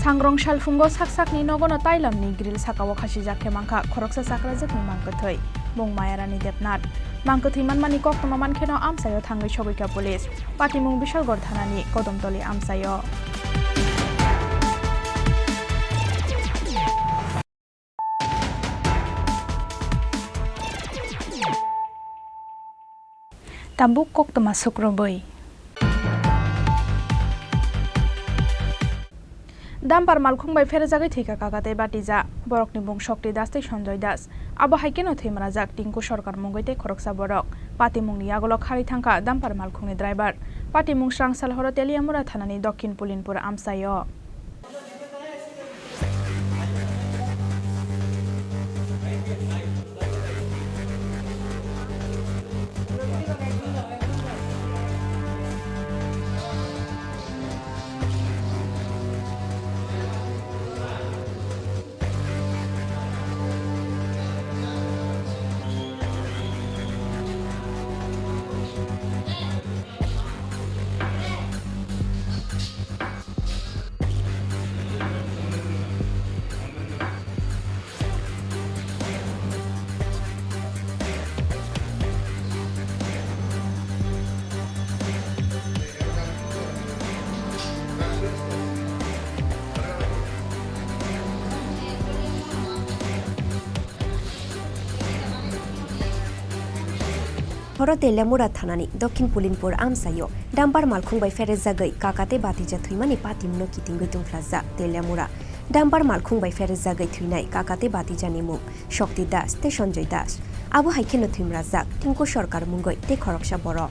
Sangrong Shalfungo Saksakni Nogono Tailamni Grill Sakawa Khasijak Mangka Khoroksa Sakrazakni Mangkathoi Mung Mayarani Depnat Mangkathiman Mani Koktomaman Kheno Amsayo Thangai Shogika Police Patimung Bishalgor Thanani Kodomtoli Amsayo Tabuk Koktoma Sukroboi Dampar Malkhung by Ferzagai Thika Kakate Batiza, Borok Nibung Shokti Das Sanjoy Das, Abo Haikeno Thimrazak, Tinku Shorkar Mungite Koroksa Borok, Patimung Yagolo Haritanka, Dampar Malkhungi driver, Patimung Shrang Salhoro Teliamura Thanani Dokin Pulinpur Amsayo. Telemura Thanani, Dokin Pulinpur Amsayo, Dampar Malkhung by Ferzagai, Kakate Batija Thimani Patimno Kitingutum Plaza, Telemura, Dampar Malkhung by Ferzagai Thinai, Kakate Batija Nimu, Shokti Das, Te Sanjoy Das, Abu Haikeno Thimrazak, Tinku Shorkar Mungoi, Te Khoroksha Borok.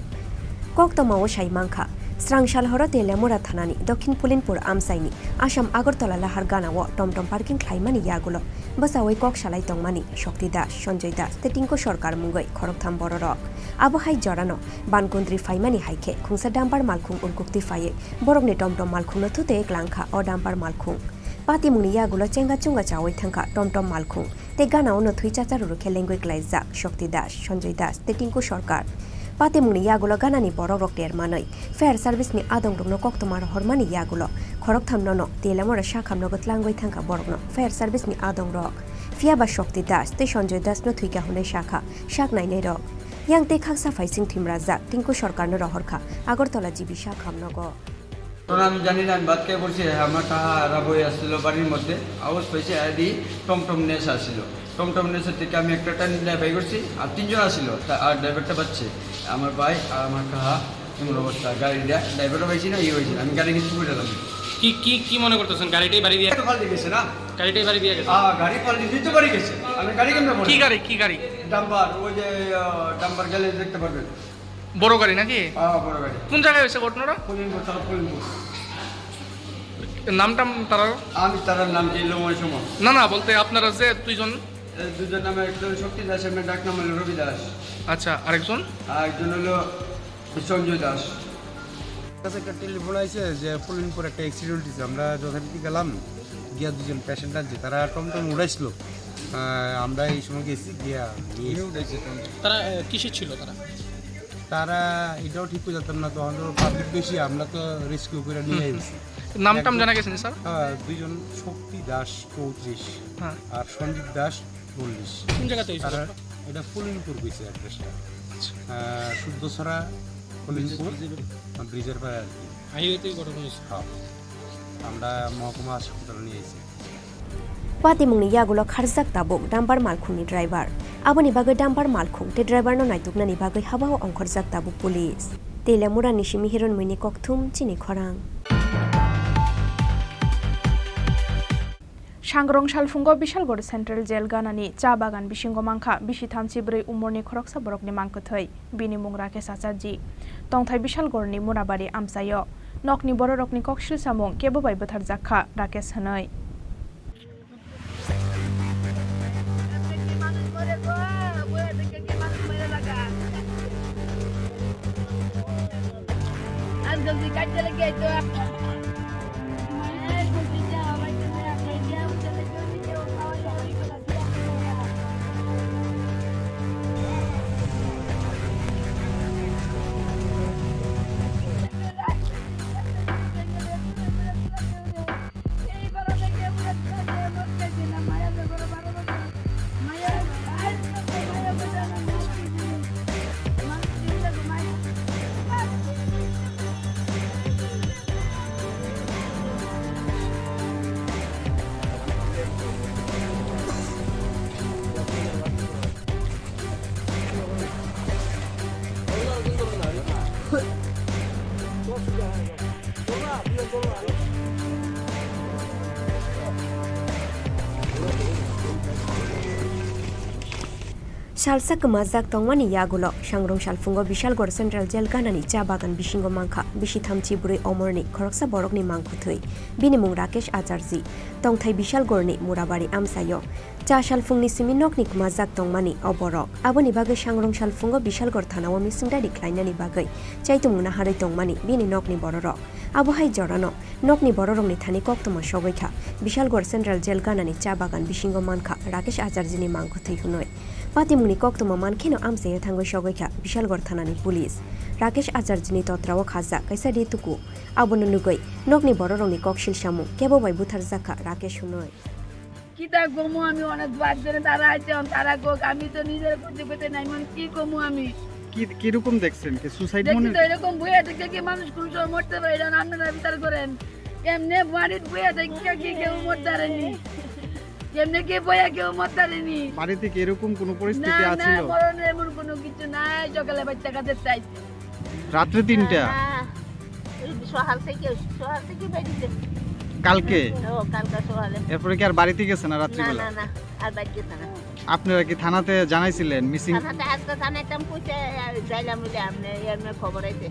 Koktoma Shai Manka, Strangshal Horo Telemura Thanani, Dokin Pulinpur Amsaini, Asham Agartala Lahargana Wa, Tom Parking Klaimani Yagulo, Basawai Kok Shalai Tongmani, Shokti Das, Sanjoy Das, Te Tinku Shorkar Mungoi, Khoroktham Borok. Abu Hai Jorano, Bankundri Faimani Haike, Kungsa Dampar Malkhung Unkukti Faye, Borogni Tom Malkhung Tute Glanka or Dampar Malkhung. Pati Munia Gulo Chenga Chunga Chawi Tanka, Tom Malkhung, Te Gana ono Twichata Ruke Language Laizak, Shokti Das, Sanjoy Das, Te Tinku Shorkar. Pati Munia Gulo Ganani Borok Dermanoi, Fair Service ni Adong no Koktomar Hormani Yagulo, Koroktham no, Telamora Shakam Nogot Language Tanka Borgno, Fair Service ni Adong Rock. Fiaba Shokti Das, Te Sanjoy Das no Twika Hune Shaka, Shak Nine Rock. Yang te khaksa faising Thimrazak, Tinku Shorkar no Rohorka, Agartala Jibisha Kamnogo. আমি জানি না বাদ কে বলছি আমার কাহা রাবই আসছিল বাড়ির মধ্যে আওয়াজ পাইছে আদি টমটম নেস আসছিল টমটম নেসের থেকে আমি একটা টাইম ড্রাইভার করছি আর তিনজন আসছিল আর ড্রাইভারটা পাচ্ছে আমার ভাই আর আমার কাহা এমন অবস্থা গাড়িটা ড্রাইভারও পাইছি না ইয়ে হয়েছে আমি গাড়ি কিছু করে দিলাম কি কি কি মনে করতেছেন গাড়িটাই বাড়ি দিয়ে একটু পাল্টে গেছে না গাড়িটাই বাড়ি দিয়ে গেছে গাড়ি পাল্টে দিতে পারি গেছে আমি গাড়ি কেমন কি গাড়ি কি গাড়ি ডাম্পার ওই যে ডাম্পার গেলে দেখতে পারবেন বড় গাড়ি নাকি বড় গাড়ি কোন জায়গায় হয়েছে ঘটনাটা পুলিনপুর নামটা তার আমি তার নাম কি লোময় সময় না বলতে আপনারা যে দুইজন নামে একজন শক্তি দাস এর ডাক নাম হলো রবি দাস আচ্ছা আরেকজন হলো সঞ্জয় দাস কাছে একটা টেলিফোন আইছে যে পুলিনপুর একটা অ্যাক্সিডেন্ট হয়েছে আমরা যথারীতি গেলাম গিয়া দুজন পেশেন্ট আছে তারা টমটম উড়াইছিল আমরা এই সময় গেছি গিয়া নিয়ে উঠেছে তারা কিসে ছিল তারা এটাও ঠিক করে যেতাম না তখন তো পাবলিক বেশি আমরা তো রেস্কিউ করে নিয়ে আসছি নামটাম জানা গেছে স্যার দুইজন শক্তি দাস 34 আর সঞ্জিত দাস 40 কোন জায়গাতে হইছে এটা পুলিনপুর গেছে অ্যাড্রেসটা শুদ্ধছড়া পুলিনপুর ব্রিজের পারে আর কি হাইওয়েতেই ঘটনা হয়েছে আমরা মহকুমা হাসপাতালে নিয়ে আসি Patimungni Yagulo Kharzak Tabuk, Dampar Malkhungni driver. Aboni Bagai Dampar Malkhung, te driver no Naituknani Bagai Habao Onkorzak Tabuk Police. Telemura Nishimi Hiron Mini Kokthum, Chini Khorang. Sangrong Shalfungo Bishalgor Central Jail Ganani, Chabagan Bishingo Manka, Bishitham Chibri Umorni Khoroksa Borokni Mankothoi, Bini Mungrake Sasaji. Tongthai Bishalgorni Murabari Amsayo. Nokni Bororokni Kokshil Samong, Kebo by Bathar Zakha, Rakes Hanoi. Salsa kemazak tongmani yagulo sangrong salfungo Bishalgor Central Jail ganani cha bagan bishingo mangkha bisithamchi buri omorni khoroksa borokni mangkhuthui bini mung Rakesh Acharji tongthai Bishalgorni Murabari amsayo cha salfungni siminokni kemazak tongmani oborok aboni bagai sangrong salfungo Bishalgor thanao misingda diklainani bagai chaitumuna harai tongmani bini nokni bororok abohai jorano nokni bororokni thani koktoma sobaikha Bishalgor Central Jail ganani cha bagan bishingo mangkha Rakesh Acharjini mangkhuthui hunoi Patimuni koktoma mankheno amsaya thangoi sogoikha Bishalgor thanani police Rakesh Acharjini totrawo khaja kaisa rituku abono nugoi nokni bororongni kokshil samu kebo bai buthar jakha Rakesh hunoi কিতা কমু আমি অনেক বাদ ধরে তারা আছে তারা Coke আমি তো নিজের করতে পেতে নাই মানে কি কমু আমি কি রকম দেখছেন কি সুসাইড মনে দেখি তো এরকম বইয়া থেকে কি মানুষ কোন সময় মরতে পারে না আপনারা বিচার করেন এমনি বাড়িতে বইয়া থেকে কি কেউ মরতে পারেনি এমনি কি বইয়া কেউ মরতে পারেনি বাড়িতে কি এরকম কোনো পরিস্থিতি আছিল না মরণের এমন কোনো কিছু নাই সকালে বাচ্চা কাছে চাইছে রাত্রে 3টা ওই সকাল থেকে বাইরে কালকে কালকে সকালে এরপরে কি আর বাড়িতে গেছেন না রাত্রি বেলা না আর বাইরে গেছে না আপনারা কি থানাতে জানাইছিলেন মিসিং থানাতে আজকে জানাইতাম কইতে যাইলাম বলে আপনি এর খবর আইছে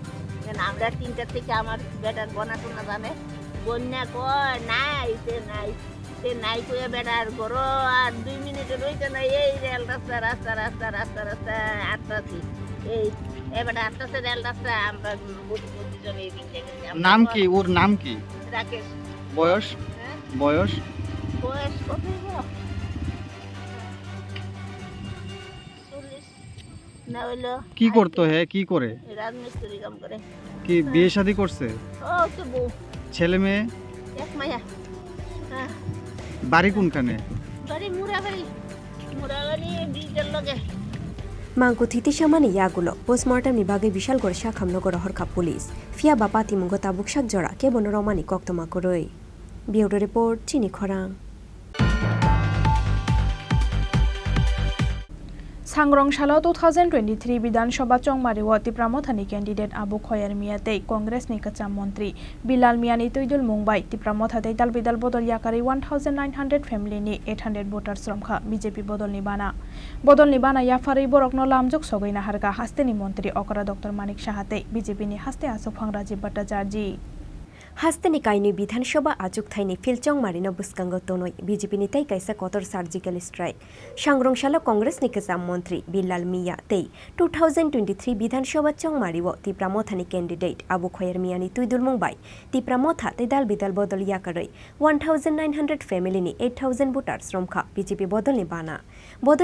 আমরা 3টা থেকে আমার বেটার বনাতো না জানে বন্যা কয় নাই সে নাই কইয়া বেটার করো আর 2 মিনিটে রইতে না এই রেল রাস্তা আটটাছি এই এবারে আটটাছে রেল রাস্তা আমরা বুঝিজন এই দিকে নাম কি ওর নাম কি রাকেশ বয়স কত না হলো কি করতে হয় কি করে রাজমিস্ত্রি কাম করে কি বিয়ে শাদী করছে ও তো বউ ছেলে মেয়ে এক মায়া বাড়ি কোনখানে বাড়ি মুরাবাড়ি ব্রিজের লগে Mangko thiti shamani yagulo postmortem ni bagai Bishalgor Shakhamnogor Horka police fia bapati mungo tabuk shak jora ke bono romani koktoma koroi Bureau report Chini Khorang Sangrong Shalo 2023 Bidanshabha Chongmariwo Tipramothani candidate Abu Khoyer Miyatei Congress ni kacha montri Bilal Miani Toidul Mumbai Tipramothate dal bidal bodol yakari 1900 family ni 800 voters romkha BJP bodol ni bana yafari borokno lamjok sogaina harga hasteni montri okara Dr Manik Shahate BJP ni haste asofang Rajiv Bhattacharji Hasteni kaini Bidhanshabha ajuk thaini filchong marina buskango tonoi BJP ni tei kaisa kotor surgical strike Sangrong Shalo Congress ni kacha montri Bilal Miya tei 2023 Bidhanshabha chongmariwo Tipramothani candidate Abu Khoyer Miyani Toidul Mumbai Tipramotha te dal bidal bodol yakaroi 1900 family ni 8000 voters romkha BJP bodol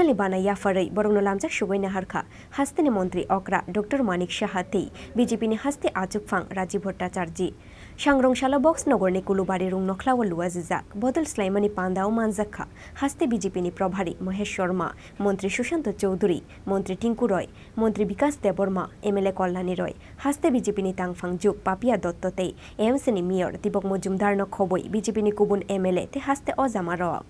ni bana yafarei borongno lamjak sugoina harkha hasteni montri okra Dr Manik Shahate BJP ni haste ajuk phang Rajiv Bhattacharji Sangrong Shalo box nogorni kulubari rung nokhlawa luazizak bodol slaimani pandao manjakha haste BJP ni probhari Mahesh Sharma Montri Sushanto Choudhury Montri Tinku Roy Montri Bikas Deborma MLA Kollani Roy haste BJP ni tangphang juk Papia Dotto tei AMC ni mayor Dipok Mojumdar no khoboi BJP ni kubun MLA te haste ojamarok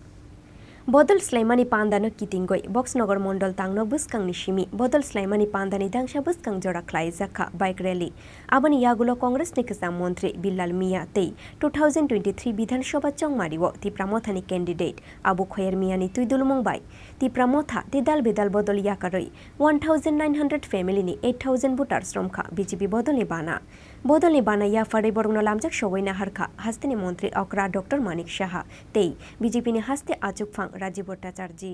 Bodol Slaimani Pandano Kitingoi Box Nogor Mondol Tangno Buskang Nishimi Bodol Slaimani Pandani Dangsha Buskang Jora Klai Zakha Bike Rally Abani Yagulo Congress Nikasa Montri Bilal Miya Tei 2023 Bidhanshabha Chongmariwo Tipramothani candidate Abu Khoyer Miyani Toidul Mumbai Tipramotha te dal bidal bodol yakaroi 1900 family ni 8000 voters romkha BJP bodol ni bana yafare borongno lamjak sogoina harkha hasteni montri okra Dr Manik Shaha tei BJP ni haste ajuk phang Rajiv Bhattacharji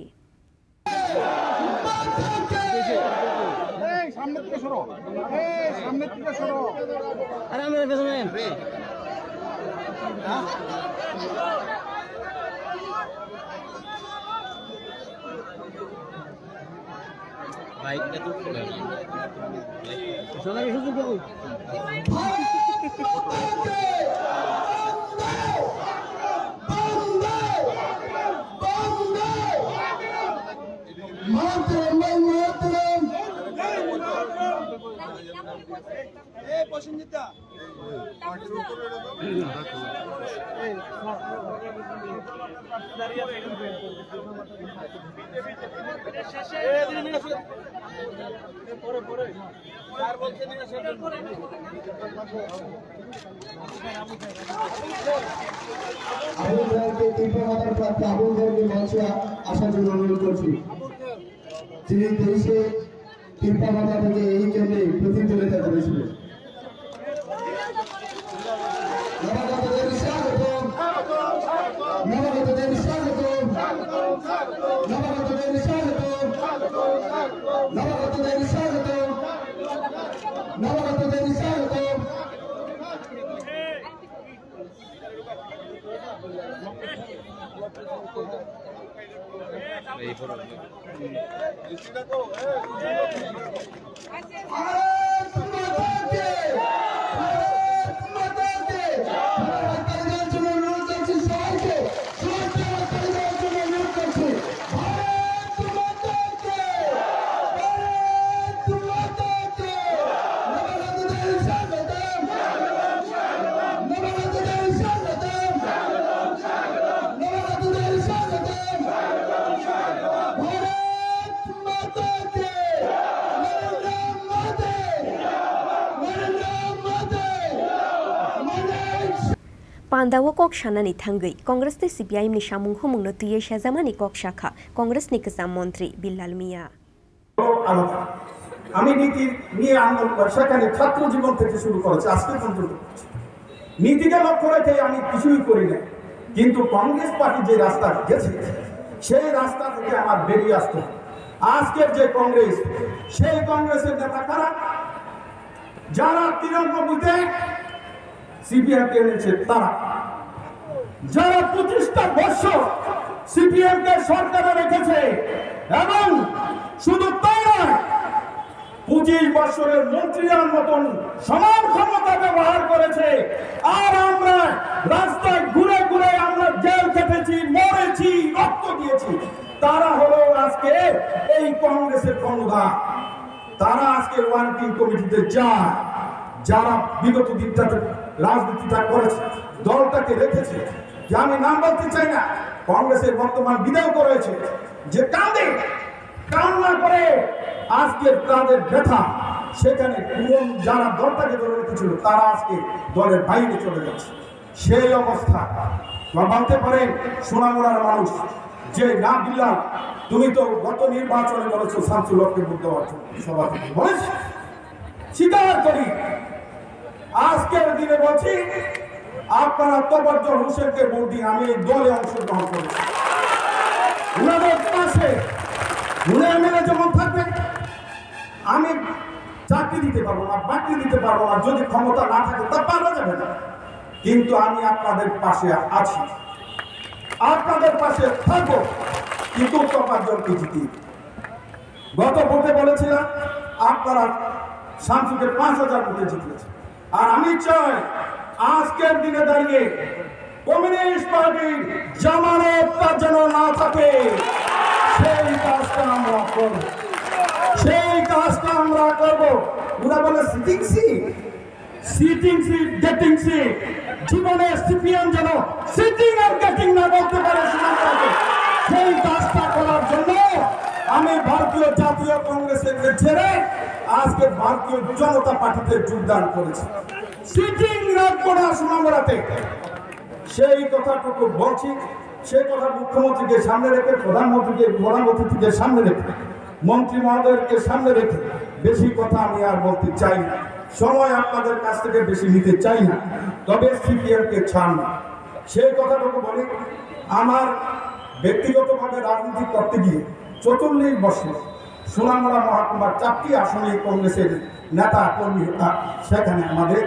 সামনে থেকে সরো আরে আমরা পেছনে বাইকটা তো সোনা কি সুযোগ দেবো আসার জন্য অনুরোধ করছি। তিনি 23-এ ত্রিপুরা থেকে এই কেন্দ্রে প্রতিদ্বন্দ্বিতা করেছিলেন। Pandawa kok shanani thangai Congress te CPIM ni samung humung no tuye shazamani kok shakha Congress ni kesam মন্ত্রী বিল্লাল মিয়া আমি নীতি নিয়ে আন্দোলন করে সেখানে ছাত্র জীবন থেকে শুরু করেছে আজকে পর্যন্ত নীতিকে লক্ষ্য রেখে আমি কিছুই করি না কিন্তু কংগ্রেস পার্টি যে রাস্তা গেছে সেই রাস্তা থেকে আমার বেরিয়ে আসতে আজকের যে কংগ্রেস সেই কংগ্রেসের নেতা কারা যারা 93-তে সিপিএম কে এনেছে তারা যারা 25টা বছর সিপিএম কে সরকারে রেখেছে এবং শুধু তাই নয় 25 বছরের মন্ত্রীর মতন সমান ক্ষমতা ব্যবহার করেছে আর আমরা রাস্তায় ঘুরে ঘুরে আমরা জেল কেটেছি মরেছি রক্ত দিয়েছি তারা হলো আজকে এই কংগ্রেসের কর্ণধার তারা আজকে ওয়ার্কিং কমিটিতে যায় যারা বিগত দিনটাতে রাজনীতিটা করেছে দলটাকে রেখেছে যে আমি নাম বলতে চাই না কংগ্রেসের বর্তমান বিধায়ক রয়েছে যে কান্না করে আজকে তাদের ব্যথা সেখানে যারা দলটাকে ধরে রেখেছিল তারা আজকে দলের বাইরে চলে যাচ্ছে সেই অবস্থা ভাবতে পারেন সোনামুড়ার মানুষ যে না বিল্লাল তুমি তো গত নির্বাচনে বলেছো শামসুল হককে ভোট দেওয়ার জন্য সভাপতি বলেছ স্বীকার করি আজকের দিনে বলছি আপনারা তোফাজ্জল হোসেনকে ভোট দিয়ে আমি এই দলে অংশগ্রহণ করেছি ওনাদের পাশে উনি যেমন থাকবে আমি চাকরি দিতে পারবো না বাকি দিতে পারবো না যদি ক্ষমতা না থাকে তা পারা যাবে না কিন্তু আমি আপনাদের পাশে আছি আপনাদের পাশে থাকবো কিন্তু তোফাজ্জলকে জিতি গত ভোটে বলেছিলাম আপনারা শামসুকে 5000 ভোটে জিতিয়েছে আর আমি চাই আজকের দিনে দাঁড়িয়ে কমিউনিস্ট পার্টির জামানতটা যেন না থাকে সেই কাজটা আমরা করব ওরা বলে সিটিং সিট গেটিং সিট জীবনে সিপিএম যেন সিটিং আর গেটিং না বলতে পারে সেই কাজটা করার জন্য আমি ভারতীয় জাতীয় কংগ্রেসের ছেড়ে আজকে ভারতীয় জনতা পার্টিতে যোগদান করেছি সিটিং রাখবো না সোনামুড়াতে সেই কথাটুকু বলছি সেই কথা মুখ্যমন্ত্রীকে সামনে রেখে প্রধানমন্ত্রীকে সামনে রেখে মন্ত্রী মহোদয়কে সামনে রেখে বেশি কথা আমি আর বলতে চাই না সময় আপনাদের কাছ থেকে বেশি নিতে চাই না তবে সিপিএমকে ছাড় না সেই কথাটুকু বলি আমার ব্যক্তিগতভাবে রাজনীতি করতে গিয়ে 44 বছর সোনামুড়া মহকুমার 4টি আসনে কংগ্রেসের নেতা কর্মী সেখানে আমাদের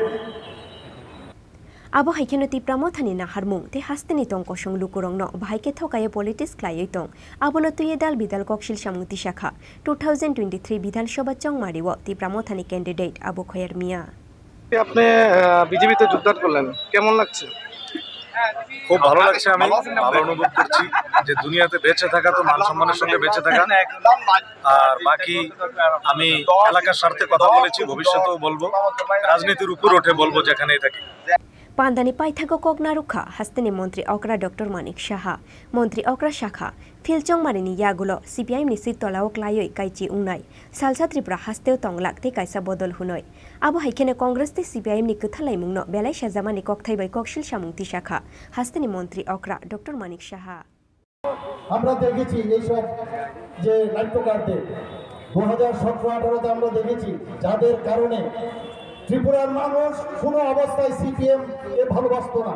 Abo haikeno ti pramothani na harmung te hasteni tong kosong lukurong no bhaike thokaye politics klai tong abono tuye dal bidal kokshil samungti shakha 2023 bidhan sabha chongmariwo ti pramothani candidate Abu Khoyer Mia আপনি বিজেপিতে যোগদান করলেন কেমন লাগছে খুব ভালো লাগছে, আমি ভালো অনুভব করছি যে দুনিয়াতে বেঁচে থাকা তো মান সম্মানের সঙ্গে বেঁচে থাকা। আর বাকি আমি এলাকার স্বার্থে কথা বলেছি, ভবিষ্যতেও বলবো, রাজনীতির উপর উঠে বলবো যেখানেই থাকি। পান্দানি পাইথাগো কগনারুখা হাস্তেনি মন্ত্রী অকরা ডক্টর মানিক সাহা মন্ত্রী অকরা শাখা ফিলচং মারিনি ইয়াগুলো সিপিআইএম নি সিতলাও ক্লায়ই কাইচি উংনাই সালসা ত্রিপুরা হাস্তেও তংলাক তে কাইসা বদল হুনই আবো হাইखेনে কংগ্রেস তে সিপিআইএম নি কথালাই মুংনো বেলাই সাজামানি ককথাইবাই ককশিল সামুংতি শাখা হাস্তেনি মন্ত্রী অকরা ডক্টর মানিক সাহা। আমরা দেখেছি এইসব যে নাট্যকারদের 2017-18-তে আমরা দেখেছি যাদের কারণে ত্রিপুরার মানুষ কোনো অবস্থায় সিপিএম এ ভালোবাসত না,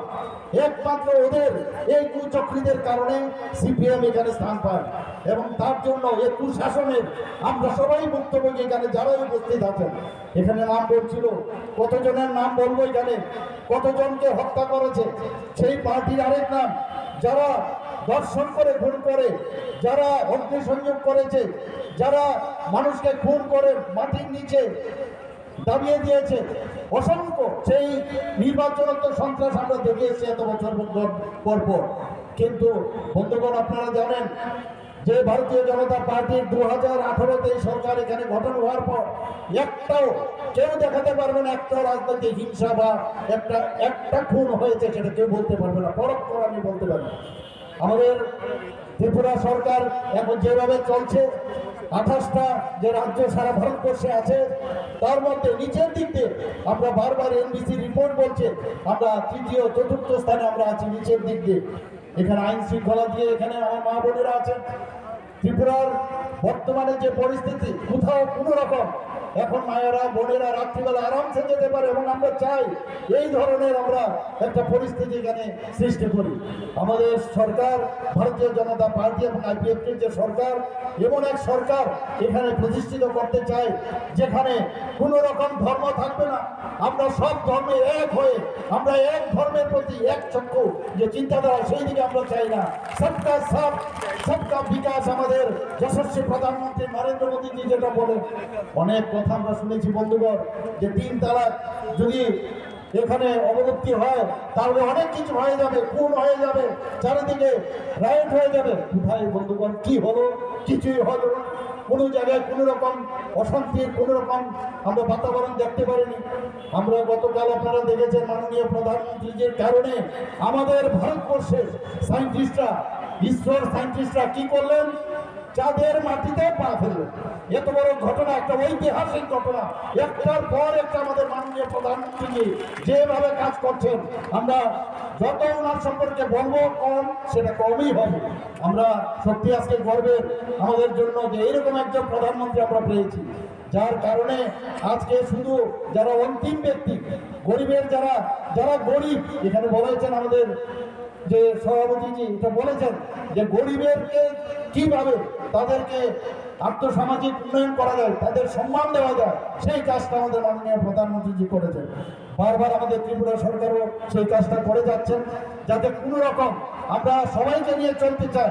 একমাত্র ওদের এই কুচক্রীদের কারণে সিপিএম এখানে স্থান পায় এবং তার জন্য এই কুশাসনের আমরা সবাই ভুক্তভোগী। এখানে যারা উপস্থিত আছেন এখানে নাম বলছিল, কতজনের নাম বলবো, এখানে কতজনকে হত্যা করেছে সেই পার্টির আরেক নাম, যারা দর্শন করে খুন করে, যারা অগ্নিসংযোগ করেছে, যারা মানুষকে খুন করে মাটির নিচে দাবিয়ে দিয়েছে, অসংখ্য সেই নির্বাচনোত্তর সন্ত্রাস আমরা দেখে এসেছি এত বছর পর। কিন্তু বন্ধুগণ, আপনারা জানেন যে ভারতীয় জনতা পার্টির 2018-তে সরকার এখানে গঠন হওয়ার পর একটাও কেউ দেখাতে পারবে না একটা রাজনৈতিক হিংসা বা একটা খুন হয়েছে, সেটা কেউ বলতে পারবে না, পরোক্ষ আমি বলতে পারি। আমাদের ত্রিপুরা সরকার এখন যেভাবে চলছে, 28টা যে রাজ্য সারা ভারতবর্ষে আছে তার মধ্যে নিচের দিক দিয়ে আমরা বারবার এনবিসি রিপোর্ট বলছে আমরা তৃতীয় চতুর্থ স্থানে আমরা আছি নিচের দিক দিয়ে। এখানে আইন শৃঙ্খলা দিয়ে এখানে আমার মা বোনেরা আছেন। ত্রিপুরার বর্তমানে যে পরিস্থিতি, কোথাও কোনো রকম এখন মায়েরা বোনেরা রাত্রিবেলা আরামসে যেতে পারে এবং আমরা চাই এই ধরনের আমরা একটা পরিস্থিতি এখানে সৃষ্টি করি। আমাদের সরকার ভারতীয় জনতা পার্টি এবং আইপিএফটির যে সরকার, এমন এক সরকার এখানে প্রতিষ্ঠিত করতে চায় যেখানে কোনো রকম ধর্ম থাকবে না, আমরা সব ধর্মে এক হয়ে আমরা এক ধর্মের প্রতি এক চক্ষু যে চিন্তাধারা, সেই দিকে আমরা চাই না। সবকা সাথ সবকা বিকাশ আমাদের যশস্বী প্রধানমন্ত্রী নরেন্দ্র মোদীজি যেটা বলে, অনেক কথা আমরা শুনেছি বন্ধুগণ, যে 3 তালাক যদি এখানে অবলুপ্তি হয় তাহলে অনেক কিছু হয়ে যাবে, খুন হয়ে যাবে, চারিদিকে রাইট হয়ে যাবে। কোথায় বন্ধুগণ কি হলো? কিছুই হলো না। কোনো জায়গায় কোনো রকম অশান্তির কোনো রকম আমরা বাতাবরণ দেখতে পারিনি। আমরা গতকাল আপনারা দেখেছেন মাননীয় প্রধানমন্ত্রীজির কারণে আমাদের ভারতবর্ষের সায়েন্টিস্টরা, ইসরোর সায়েন্টিস্টরা কি করলেন? চাঁদের মাটিতে পা ফেললেন। এত বড় ঘটনা, একটা ঐতিহাসিক ঘটনা, একটার পর একটা আমাদের মাননীয় প্রধানমন্ত্রী যেভাবে কাজ করছেন, আমরা যত ওনার সম্পর্কে বলবো কম, সেটা কমই হবে। আমরা সত্যি আজকে গর্বের আমাদের জন্য যে এরকম একজন প্রধানমন্ত্রী আমরা পেয়েছি, যার কারণে আজকে শুধু যারা অন্তিম ব্যক্তি, গরিবের যারা গরিব, এখানে বলেছেন আমাদের যে সভাপতিজি এটা বলেছেন যে গরিবেরকে কিভাবে তাদেরকে আর্থসামাজিক উন্নয়ন করা যায়, তাদের সম্মান দেওয়া যায়, সেই কাজটা আমাদের মাননীয় প্রধানমন্ত্রীজি করেছেন। বারবার আমাদের ত্রিপুরা সরকারও সেই কাজটা করে যাচ্ছেন, যাতে কোনো রকম আমরা সবাইকে নিয়ে চলতে চাই।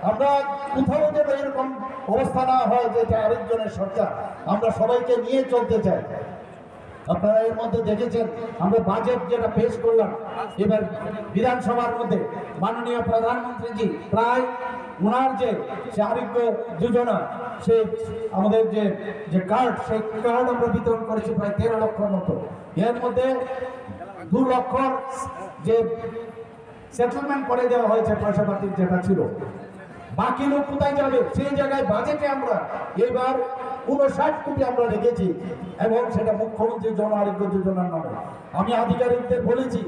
আমরা কোথাও যেন এরকম অবস্থা না হয় যে এটা আরেকজনের সরকার, আমরা সবাইকে নিয়ে চলতে চাই। আপনারা এর মধ্যে দেখেছেন আমরা বাজেট যেটা পেশ করলাম এবার বিধানসভার মধ্যে, মাননীয় প্রধানমন্ত্রীজি প্রায় ওনার যে আরোগ্য যোজনা, সে আমাদের যে কার্ড, সেই কার্ড আমরা বিতরণ করেছি প্রায় 13 লক্ষর মতো। এর মধ্যে 2 লক্ষর যে সেটেলমেন্ট করে দেওয়া হয়েছে পয়সাপাতির যেটা ছিল, বাকি লোক কোথায় যাবে? সেই জায়গায় বাজেটে আমরা এবার 59 কোটি আমরা রেখেছি এবং সেটা মুখ্যমন্ত্রী জন আরোগ্য যোজনার নামে। আমি আধিকারিকদের বলেছি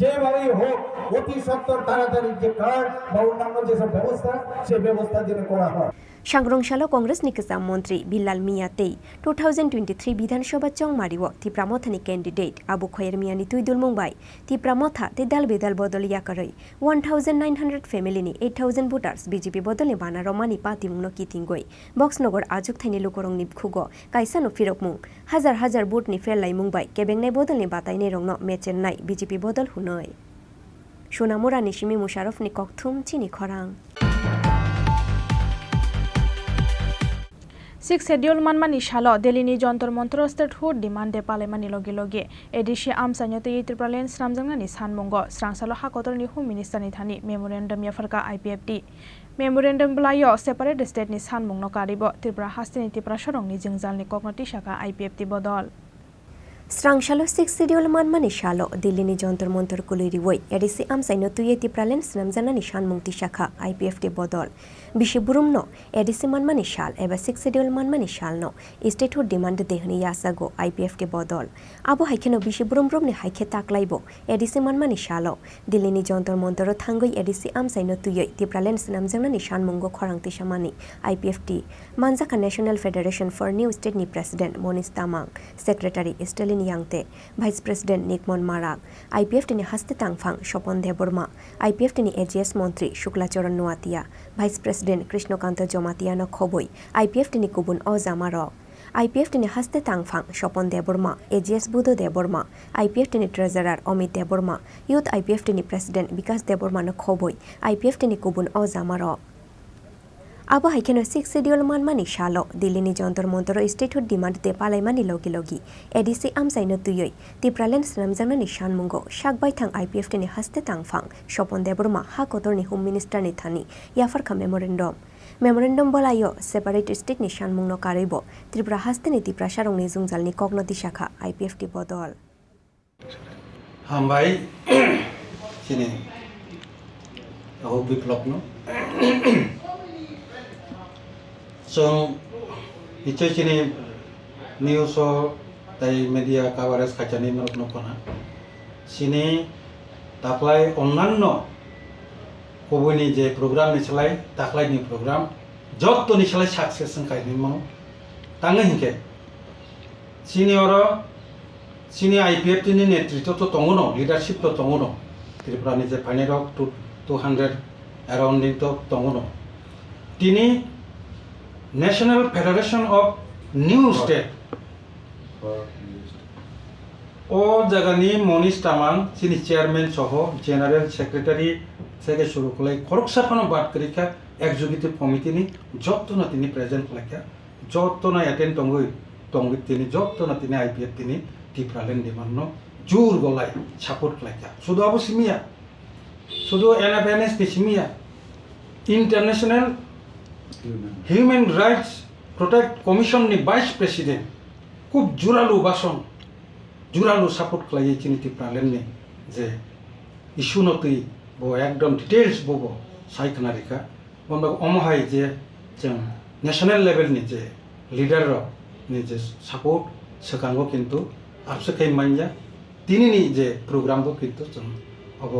যেভাবেই হোক অতি সত্বর তাড়াতাড়ি যে কার্ড বা অন্যান্য যেসব ব্যবস্থা, সেই ব্যবস্থা যেন করা হয়। सांग्रंशालो कांग्रेस निकसाम मंत्री बिलाल मियातेई 2023 विधानसभा चंगमारिव तिप्रामथानि कैंडिडेट आबु खयर मियानि तुइदुल मुंबाई तिप्रामथा ते दाल बेदाल बदल याकरै 1900 फैमिलीनि 8000 भोटार्स बीजेपी बदलनि बानारो मानि पातिमुंनो किथिंगoi बक्सनगर आजुक थाइनि लुकरंनि खुगो काइसानो फिरकमुं हाजार हाजार भोटनि फेरलाई मुंबाई केबेंनाय बदलनि बातायने रंनो मेचेन्नाय बीजेपी बदल हुनै सोनामुरानि सिमी मुशारफनि ककथुम चिनी खरां 6 schedule manmani shalo Delhi jontor montor state hood demand de palemani logi logi edishi amsanyo te Tripura sramjangnani sanmungo srangsalo hakotor ni home minister ni thani memorandum yafarka IPFT memorandum blayo separate state ni sanmungno karibo Tripura hastini Tripura sorong ni jingjal ni koknoti shaka IPFT bodol Srangsalo 6 schedule manmani shalo Delhi ni jontor montor kuliri woi edisi amsanyo tuye Tripura sramjangnani sanmungti shaka IPFT bodol Bishi burumno edisi manmani shal eba 6 schedule manmani shalno statehood demand dehni yasago IPFT bodol abo haikeno bishi burum ni haike taklaibo edisi manmani shalo Delhi ni jontor montoro thangoi edisi amsaino tuyoi Tripura snamjangna ni shanmungo khorangti shamani IPFT Manjaka National Federation for New State ni President Monis Tamang Secretary Stalin Yangte Vice President Nikmon Marak IPFT ni haste tangphang Shopon Deborma IPFT ni AGS Montri Shuklacharan Nuatia Vice President Krishnokanta Jomatiano Khoboi IPFT ni kubun Ozamaro IPFT ni haste tangphang Shopon Deborma AGS Budo Deborma IPFT ni Treasurer Omit Deborma Youth IPFT ni President Vikas Deborma no Khoboi IPFT ni kubun Ozamaro Abo haikeno 6 schedule manmani shalo Delhi ni jontor montoro statehood demand te palaimani logi logi edisi amsaino tuyoi Tripura sramjangna ni shanmungo shakbai thang IPFT ni haste tangphang Shopon Deborma hakotor ni home minister ni thani yafarka memorandum bolayo separate state ni shanmungno karibo Tripura haste ni Tripura sarong ni jungjal ni kognoti shakha IPFT bodol Hambai sini aho biplopno So, itu sini news dari media kawares kacani menurut nukona. Sini taklai onnanno kobuni je program ni selai taklai ni program jotto ni selai sukses sengkai ni mau tangga hingke. Sini IPFT ni netritwa to tongono leadership to tongono. Tripura ni je panirok 200 around ni to tongono. Tini National Federation of New State O jagani Monis Tamang sini chairman soho general secretary থেকে শুরু করে করকসাপানো বাদ করিকা executive committee ni jotto na tini present lakya jotto na attend tongui tini jotto na tini IPF tini Tripura dimanno jur golai support lakya sudo abu simia sudo NFNS ni simia international Human Rights Protect Commission ni Vice President খুব জোরালো ভাষণ জোরালো support খাইয়ে চিনি Tripura ni যে issue নতুই বো একদম details বো সাইখনা রেখা বন্ধ অমহাই যে ন্যাশনাল লেভেল ni যে লিডার ni যে সাপোর্ট সেকাঙ্গো কিন্তু আপসেখাই মাইয়া তিনি ni যে প্রোগ্রাম বো কিন্তু অব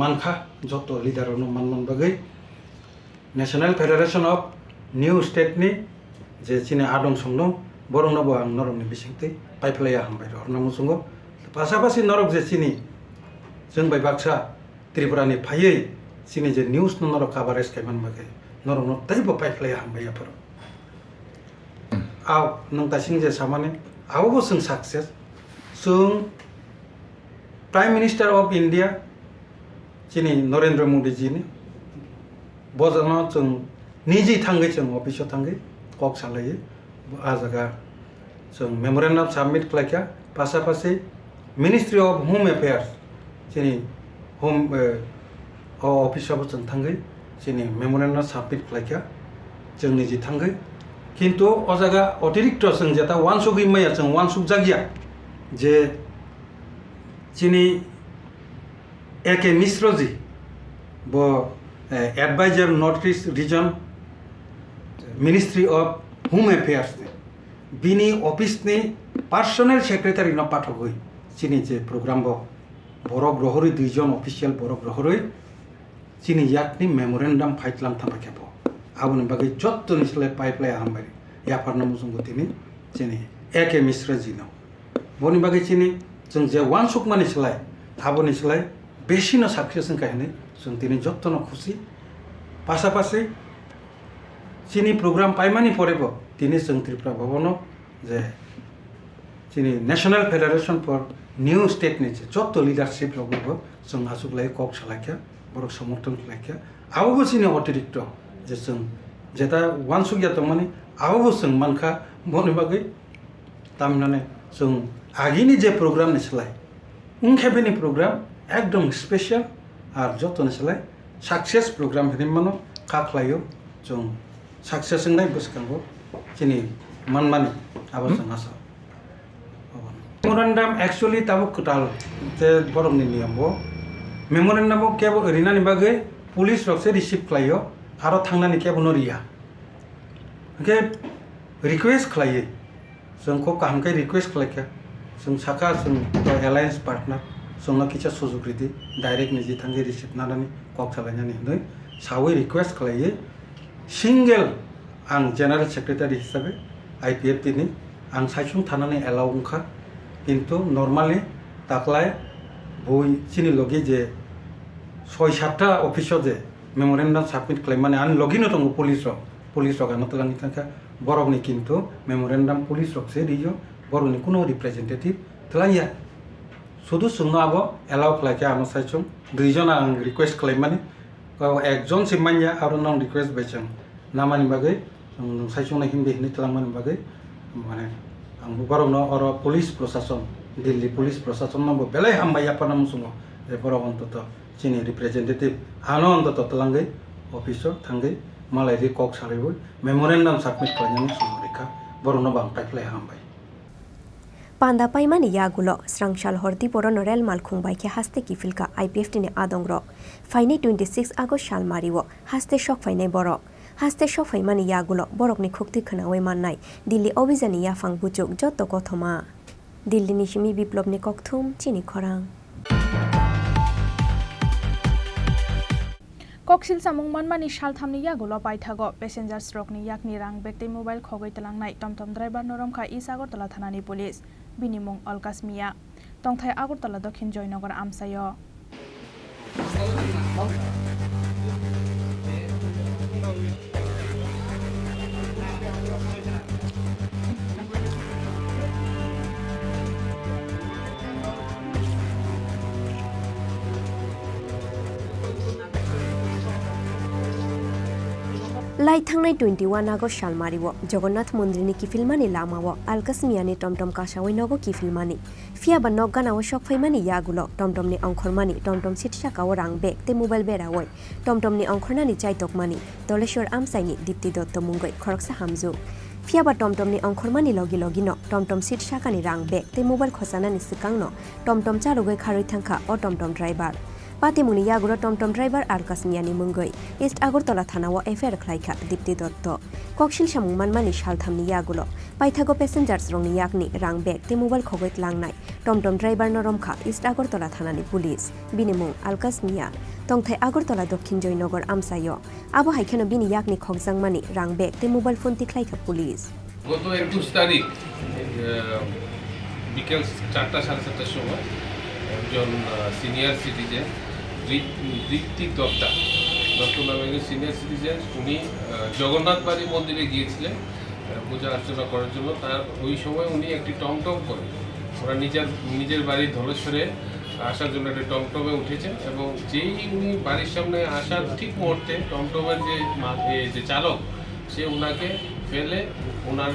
মানখা যত লিডার মানমান বাগৈ National Federation of New State ni je chini adong songdong borong nabo ang norok ni bisingte paiplaya hambai orna musungo pasapasi norok je chini jeng bai baksa Tripura ni phayei chini je news no norok coverage kaiman bagai norok no taibo paiplaya hambai aparo aw nang tasing je samane aw bo sung success sung Prime Minister of India chini Narendra Modi ji ni বজানো जों निजी थांगै जों अफिसाव थांगै कक सालायो आ जागा जों memorandum submit खालायखा पासापासि मिनिस्ट्रि अफ होम एफेयार्स जोंनि होम अफिसावबो जों थांगै जोंनि मेमोरेन्डाम साबमिट खालायखा जों निजी थांगै किन्तु अ जागा अतिरिक्त जों जेता वानसुगै माया जों वानसुग जागिया जे जोंनि एके मिश्रजी ब Advisor Northeast Region Ministry of Home Affairs Bini Office ni Personal Secretary no pathogoi chini je program bo borok rohori duijon official borok rohori chini yakni memorandum phaitlam thamakebo aboni bagai jotto ni sele pipeline hambai ya parna musung tini chini eke misra jino boni bagai chini jeng je wan suk mani selai aboni selai beshi no success kahini जों दिनै जत्तनो खुसि पासापासि चिनि programme पाइमानि परेबो दिनै जों Tripura भवनो जे चिनि national Federation फर new state नि जत्तो leadership लगबो जों आसुगलाय कक सालाख्या बरक समर्थन खालाख्या आवबो चिनि अतिरिक्त जे जों যেটা ওয়ান সুगिया तंगमानि आबो जों मानखा बनि बागै तामनाने जों आगिनि जे प्रोग्राम निसलाय उनखेबेनि प्रोग्राम एकदम स्पेशल आर जतन निसलाय सक्सेस प्रोग्राम हिरिमानो खाख्लायो जों सक्सेस जोंनाय गोसोखांगौ जोंनि मानमानि आबो जों आसा मेमोरेन्डाम एक्चुअली ताबो कटाल जे बरमनि नियमबो मेमोरेन्डामो केबो ओरैनानि बागै पुलिस रक्से रिसिभ खालायो आरो थांनानै केबो नरिया ओके रिक्वेस्ट खालायो जोंखौ गाहामखाय रिक्वेस्ट खालायखा जों साखा जों एलायन्स पार्टनार जोंनो किसा सुजुग रिदि डाइरेक्ट निजि थांगे रिसिभ नानानै कक सालायनानै होनो सावै रिक्वेस्ट खालायो सिंगेल आं जेनेरेल सेक्रेटारि हिसाबै IPFT नि आं सायसुं थानानै एलाउ ओंखा किन्तु नर्माली दाख्लाय बय चिनि लगे जे 6-7टा अफिसाव जे मेमोरेन्डाम साबमिट खालामनानै आं लगिनो दङ पुलिसआव गानो तलांनि थाखाय बरकनि किन्तु मेमोरेन्डाम पुलिस रकसे रियो बरकनि कुनो रिप्रेजेन्टेटिभ तलांया शुधु सोंनो आबो एलाउ खालायखे आं सायसुं दुइजना आं रिक्वेस्ट खालामनानै एकजन सिमानिया आरो नं रिक्वेस्ट बायसां नामानि बागै सायसुंनाय हिंदे हिंदे तलांमानि बागै माने आं बरकनो अर पुलिस प्रशासन दिल्ली पुलिस प्रशासन नंबो बेलाय हामबाय आपाना मुसुङो जे बरक अन्तत चिनि रिप्रेजेन्टेटिभ आनो अन्तत तलांगै अफिसाव थांगै मालाय रि कक सालायबो मेमोरेन्डाम साबमिट खालामनानै सुमरिखा बरकनो बांपायख्लाय हामबाय पांदा पाइमानि यागुलो स्रांशाल हरती बरन रेल मालखुंबाय के हास्ते किफिलका IPFT ने आदंग्र फाइने 26 आगस्ट साल मारिवो हास्ते शक फाइने बरक हास्ते शक फाइमानि यागुलो बरकनि खुक्ति खनावे माननाय दिल्ली अभिजानि याफां बुचुक जत कथमा दिल्लीनि सिमी बिप्लबनि ककथुम चिनि खरां कक्सिल सामुं मानमानि सालथामनि यागुलो पाइथागो पेसेन्जार स्ट्रकनि याकनि रां बेक्ति मोबाइल खगै तलांनाय टमटम ड्राइभार नरमखा इस आगरतला थानानि पुलिस बिनिमुं अलकास मिया तंथाय आगरतला दक्षिण जयनगर आमसायो लाई थांनाय 21 आगस्ट साल मारिवो जगन्नाथ मन्दिरनि किफिलमानि लामावो अलकास मियानि टमटम कासावै नगो किफिलमानि फियाबा नगगानावो शकफैमानि यागुलो टमटमनि अंखरमानि टमटम सिटसाकावो रां बेग ते मोबाइल बेरावै टमटमनि अंखरनानि चाइतकमानि दलेश्वर आमसाइनि दीप्ति दत्त मुंगै खरकसा हामजु फियाबा टमटमनि अंखरमानि लगी लगिनो टमटम सिटसाकानि रां बेग ते मोबाइल खसानानि सिकांनो टमटम चालुगै खारै थांखा अ टमटम ड्राइभार पातिमुनि यागुरो टमटम ड्राइभार अलकास मियानि मुंगै इस्ट आगरतला थानाव एफआईआर खालायखा दीप्ति दत्त कक्सिल सामुं मानमानि सालथामनि यागुलो पाइथागो पेसेन्जार्स रंनि याकनि रां बेग ते मोबाइल खगैत लांनाय टमटम ड्राइभार नरमखा इस्ट आगरतला थानानि पुलिस बिनिमुं अलकास मिया तंथाय आगरतला दक्षिण जयनगर आमसायो आबो हाइखेनो बिनि याकनि खगजांमानि रां बेग ते मोबाइल फोन तिख्लायखा पुलिस গত 21 তারিখ বিকেল 4টা 7:30টার সময় একজন সিনিয়র সিটিজেন ঋত্বিক দত্ত নামে একজন সিনিয়র সিটিজেন উনি জগন্নাথ বাড়ি মন্দিরে গিয়েছিলেন পূজা অর্চনা করার জন্য তার ওই সময় উনি একটি টমটম করে ওরা নিজের বাড়ির ধলেশ্বরে আসার জন্য একটা টমটমে উঠেছেন এবং যেই উনি বাড়ির সামনে আসার ঠিক মুহূর্তে টমটমের যে চালক সে ওনাকে ফেলে ওনার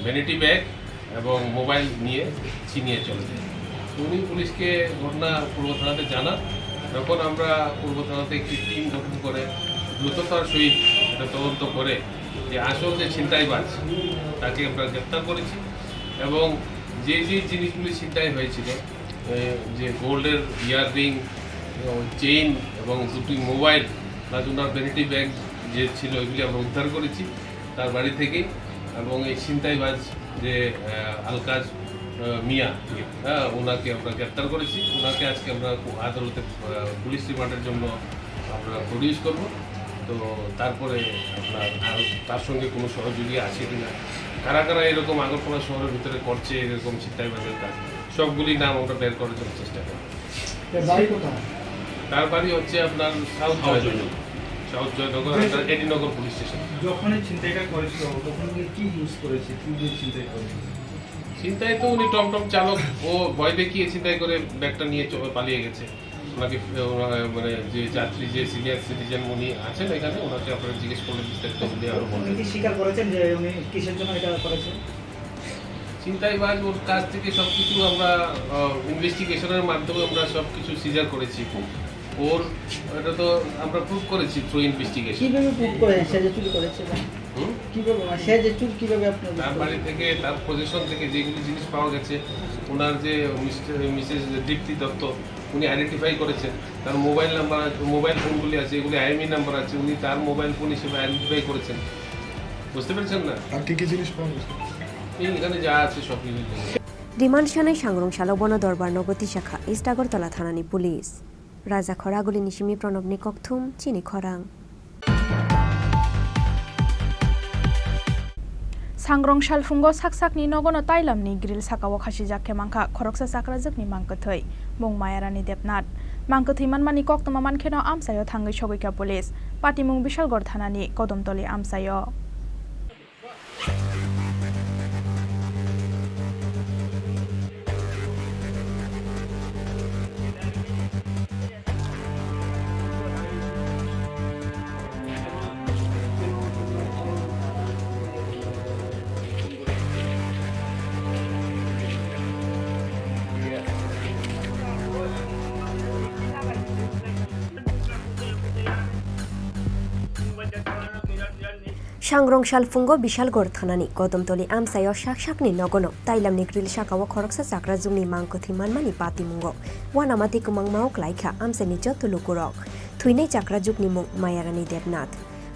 ভ্যানিটি ব্যাগ এবং মোবাইল নিয়ে ছিনিয়ে চলে যায় উনি পুলিশকে ঘটনা পূর্ব থানাতে জানান তখন আমরা পূর্ব থানাতে একটি টিম গঠন করে দ্রুততার সহিত এটা তদন্ত করে যে আসল যে ছিনতাইবাজ তাকে আমরা গ্রেপ্তার করেছি এবং যে জিনিসগুলি ছিনতাই হয়েছিল যে গোল্ডের ইয়াররিং চেইন এবং দুটি মোবাইল প্লাস ওনার ভ্যানিটি ব্যাগ যে ছিল এগুলি আমরা উদ্ধার করেছি তার বাড়ি থেকে এবং এই ছিনতাইবাজ যে আলকাজ মিয়া ওনাকে আমরা গ্রেপ্তার করেছি ওনাকে আজকে আমরা আদালতে পুলিশ রিমান্ডের জন্য আমরা প্রডিউস করব তো তারপরে আপনার আর তার সঙ্গে কোনো সহযোগী আছে কিনা কারা কারা এরকম আগরতলা শহরের ভিতরে করছে এরকম ছিনতাইবাজের কাজ সবগুলি নাম আমরা বের করার জন্য চেষ্টা করব তার বাড়ি হচ্ছে আপনার south Joynagar AD Nagar police station যখন ছিনতাইটা করেছিল তখন কি ইউজ করেছে কি দিয়ে ছিনতাই করেছে ছিনতাই তো উনি টমটম চালক ও ভয় দেখিয়ে ছিনতাই করে ব্যাগটা নিয়ে পালিয়ে গেছে ওনাকে মানে যে যাত্রী যে সিনিয়র সিটিজেন উনি আছেন এখানে ওনাকে আপনারা জিজ্ঞেস করলে বিস্তারিত উনি আরও বলবেন। কি স্বীকার করেছেন যে উনি কিসের জন্য এটা করেছেন? ছিনতাইবাজ ওর কাছ থেকে সব কিছু আমরা ইনভেস্টিগেশনের মাধ্যমে আমরা সব কিছু সিজার করেছি। ওর এটা তো আমরা প্রুভ করেছি থ্রু ইনভেস্টিগেশন। কিভাবে প্রুভ করেন সে যে চুরি করেছে? কিভাবে সে যে চুরি কিভাবে আপনার তার বাড়ি থেকে তার পজিশন থেকে যেগুলি জিনিস পাওয়া গেছে ওনার যে মিসেস দীপ্তি দত্ত উনি আইডেন্টিফাই করেছেন, তার মোবাইল নাম্বার মোবাইল ফোনগুলি আছে এগুলি আইএমই নাম্বার আছে, উনি তার মোবাইল ফোন হিসেবে আইডেন্টিফাই করেছেন। বুঝতে পেরেছেন না? আর কি কি জিনিস পাওয়া গেছে এখানে যা আছে সব কিছু। রিমান্ড শানাই সাংরংশালা বন দরবার নগতি শাখা ইস্ট আগরতলা থানানি পুলিশ রাজা খরাগুলি নিশিমি প্রণবনি ককথুম চিনি খরাং सांग्रंशाल फुंगो साकसाकनि नगनो ताइलामनि ग्रिल साकाव खासि जाखे मांखा खरकसा साक्राजकनि मांकथै मुं मायारानि देबनाथ मांकथै मानमानि कक्तमा मानखेनो आमसायो थांगै सगैका पुलिस पाटिमुं बिशालगढ़ थानानि कदमतली आमसायो सांग्रंशाल फुंगो बिशालगढ़ थानानि कदमतली आमसायो साकसाकनि नगनो ताइलामनि ग्रिल साकाव खरकसा जाग्रा जुंनि मांकथि मानमानि पातिमुंगो वानामाति कुमांगमाव क्लाइखा आमसानि जतुलुकुरक थुइनै जाग्रा जुगनि मुं मायारानि देबनाथ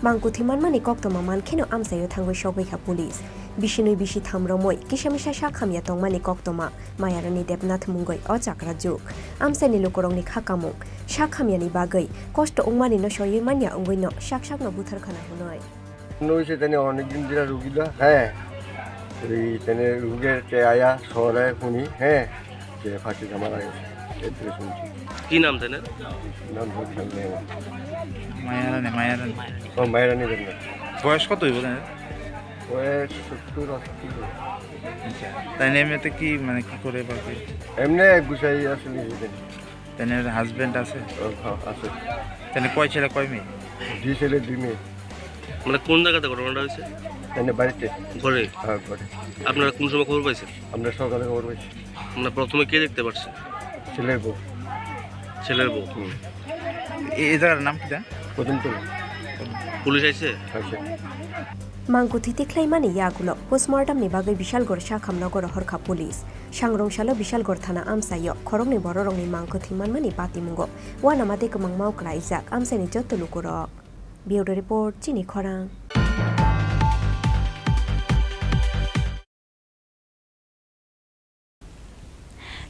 मांकथि मानमानि कक्तमा मानखेनो आमसायो थांगै सगैखा पुलिस बिसिनै बिसि थामरमै किसामिसा साखामिया तंमानि कक्तमा मायारानि देबनाथ मुंगै अ जाग्रा जुग आमसानि लुकुरंनि खाकामुं साखामियानि बागै कष्ट उंमानि न सयै मानिया उंगैनो साकसाकनो बुथारखाना हुनै নইছে তেনে অনেকদিন ধরে রুগীরা হ্যাঁ এই তেনে রুগের কে আয়া শহরে শুনি হ্যাঁ যে ফাঁসি মারা গেছে এতে শুনছি। কি নাম তেনে? নাম হচ্ছে মায়ারানি ও মায়ারানি দেবনাথ। বয়স কত হইব তেনে? বয়স 70-80। তাই এমনিতে কি মানে কি করে বাকি এমনি গুছাই আসলে তেনে হাজবেন্ড আছে? আছে। তেনে কয় ছেলে কয় মেয়ে? 2 ছেলে 2 মেয়ে। মানে কোন জায়গাতে ঘটনাটা হয়েছে? বাড়িতে ঘরে? হ্যাঁ ঘরে। আপনারা কোন সময় খবর পাইছেন? আমরা সকালে খবর পাইছি। মানে প্রথমে কে দেখতে পারছে? ছেলের বউ। ছেলের বউ। এই জায়গার নাম কি জান? কদমতলী। পুলিশ আইছে? আইছে। मांकुथि तिख्लाइमानि यागुलो पोस्टमार्टमनि बागै बिशालगढ़ शाखामनगर हरखा पुलिस सांग्रंशालो बिशालगढ़ थाना आमसायो खरंनि बररंनि मांकुथि मानमानि पातिमुंगो वानामाते कमां मावक्लाइजाक आमसानि जतुलुकुरक ब्यूरो रिपोर्ट चिनी खरां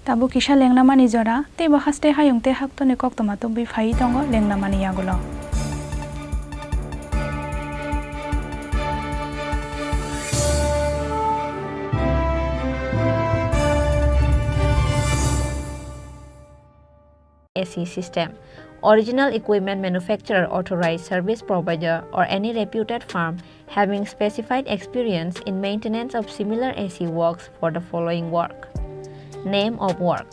ताबु किसा लेंनामानि जरा ते बहास्ते हायुंते हाक्तनि कक्तमा तो बिफाई दंग लेंनामानि यागुलो AC system. Original equipment manufacturer, authorized service provider, or any reputed firm having specified experience in maintenance of similar AC works for the following work. Name of work: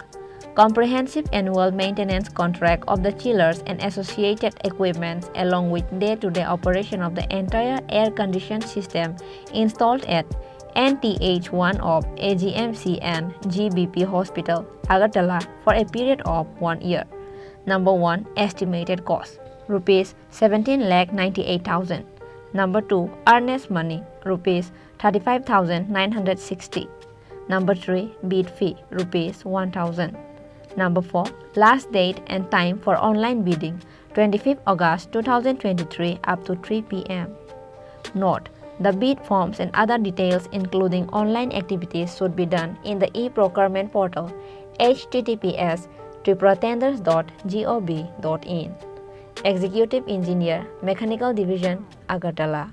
comprehensive annual maintenance contract of the chillers and associated equipment along with day-to-day operation of the entire air-conditioned system installed at NTH1 of AGMC and GBP Hospital, Agartala for a period of 1 year. Number 1. Estimated cost Rupees 17,98,000. Number 2. Earnest money Rupees 35,960. Number 3. Bid fee Rupees 1,000. Number 4. Last date and time for online bidding 25th August 2023 up to 3 p.m. Note: the bid forms and other details including online activities should be done in the e-procurement portal https://tripratenders.gov.in. Executive Engineer, Mechanical Division, Agartala.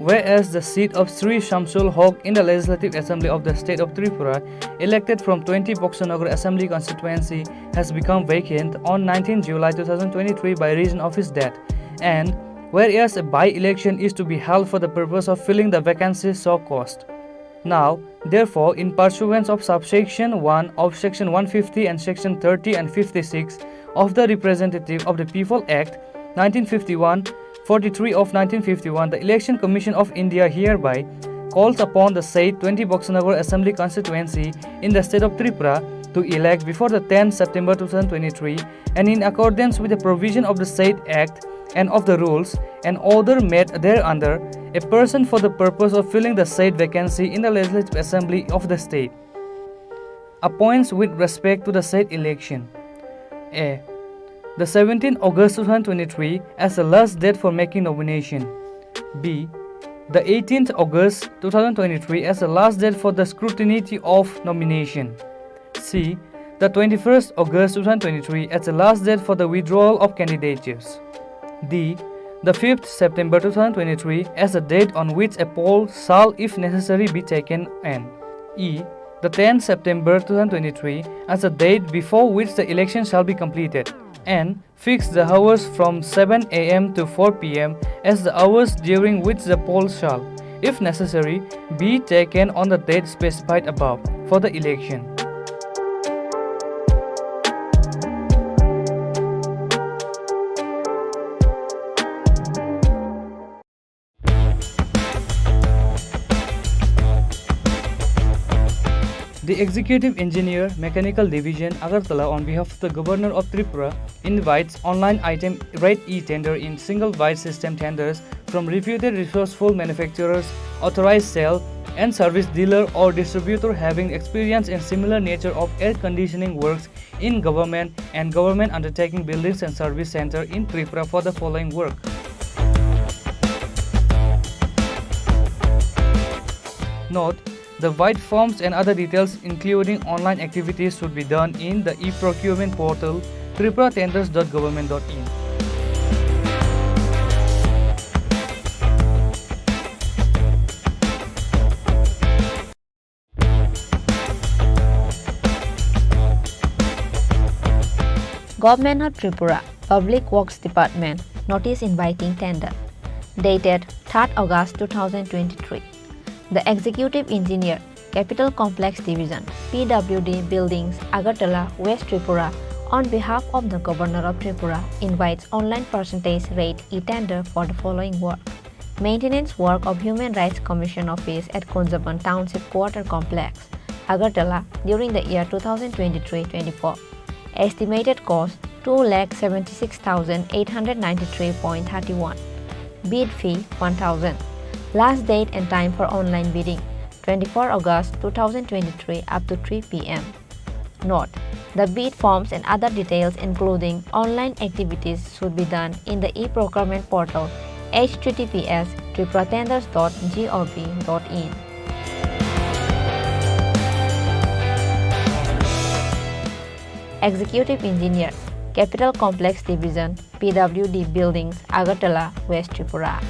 whereas the seat of Sri Shamsul Haq in the Legislative Assembly of the State of Tripura, elected from 20 Boxanagar Assembly constituency, has become vacant on 19 July 2023 by reason of his death, and whereas a by-election is to be held for the purpose of filling the vacancy so caused. Now, therefore, in pursuance of subsection 1 of section 150 and section 30 and 56 of the Representative of the People Act 1951, 43 of 1951, the Election Commission of India hereby calls upon the said 20 Boxanagar Assembly constituency in the state of Tripura to elect before the 10th September 2023, and in accordance with the provision of the said Act and of the rules and order made thereunder, a person for the purpose of filling the said vacancy in the Legislative Assembly of the state appoints with respect to the said election. A. The 17th August 2023 as the last date for making nomination. B. The 18th August 2023 as the last date for the scrutiny of nomination. C. The 21st August 2023 as the last date for the withdrawal of candidatures. D. The 5th September 2023 as the date on which a poll shall, if necessary, be taken, and E. The 10th September 2023 as the date before which the election shall be completed, and fix the hours from 7 a.m. to 4 p.m. as the hours during which the poll shall, if necessary, be taken on the date specified above for the election. The Executive Engineer, Mechanical Division, Agartala, on behalf of the Governor of Tripura, invites online item rate e-tender in single bite system tenders from reputed resourceful manufacturers, authorized sale and service dealer or distributor having experience in similar nature of air conditioning works in government and government undertaking buildings and service center in Tripura for the following work. Note: the white forms and other details including online activities should be done in the e-procurement portal tripuratenders.government.in. Government of Tripura, Public Works Department, notice inviting tender. Dated 3rd August 2023. The Executive Engineer, Capital Complex Division, PWD Buildings, Agartala, West Tripura, on behalf of the Governor of Tripura, invites online percentage rate e-tender for the following work. Maintenance work of Human Rights Commission Office at Kunjaban Township Quarter Complex, Agartala, during the year 2023-24. Estimated cost 2,76,893.31. Bid fee 1,000. Last date and time for online bidding 24 August 2023 up to 3 p.m. Note: the bid forms and other details including online activities should be done in the e-procurement portal https://tripuratenders.gov.in. Executive Engineer, Capital Complex Division, PWD Buildings, Agartala, West Tripura.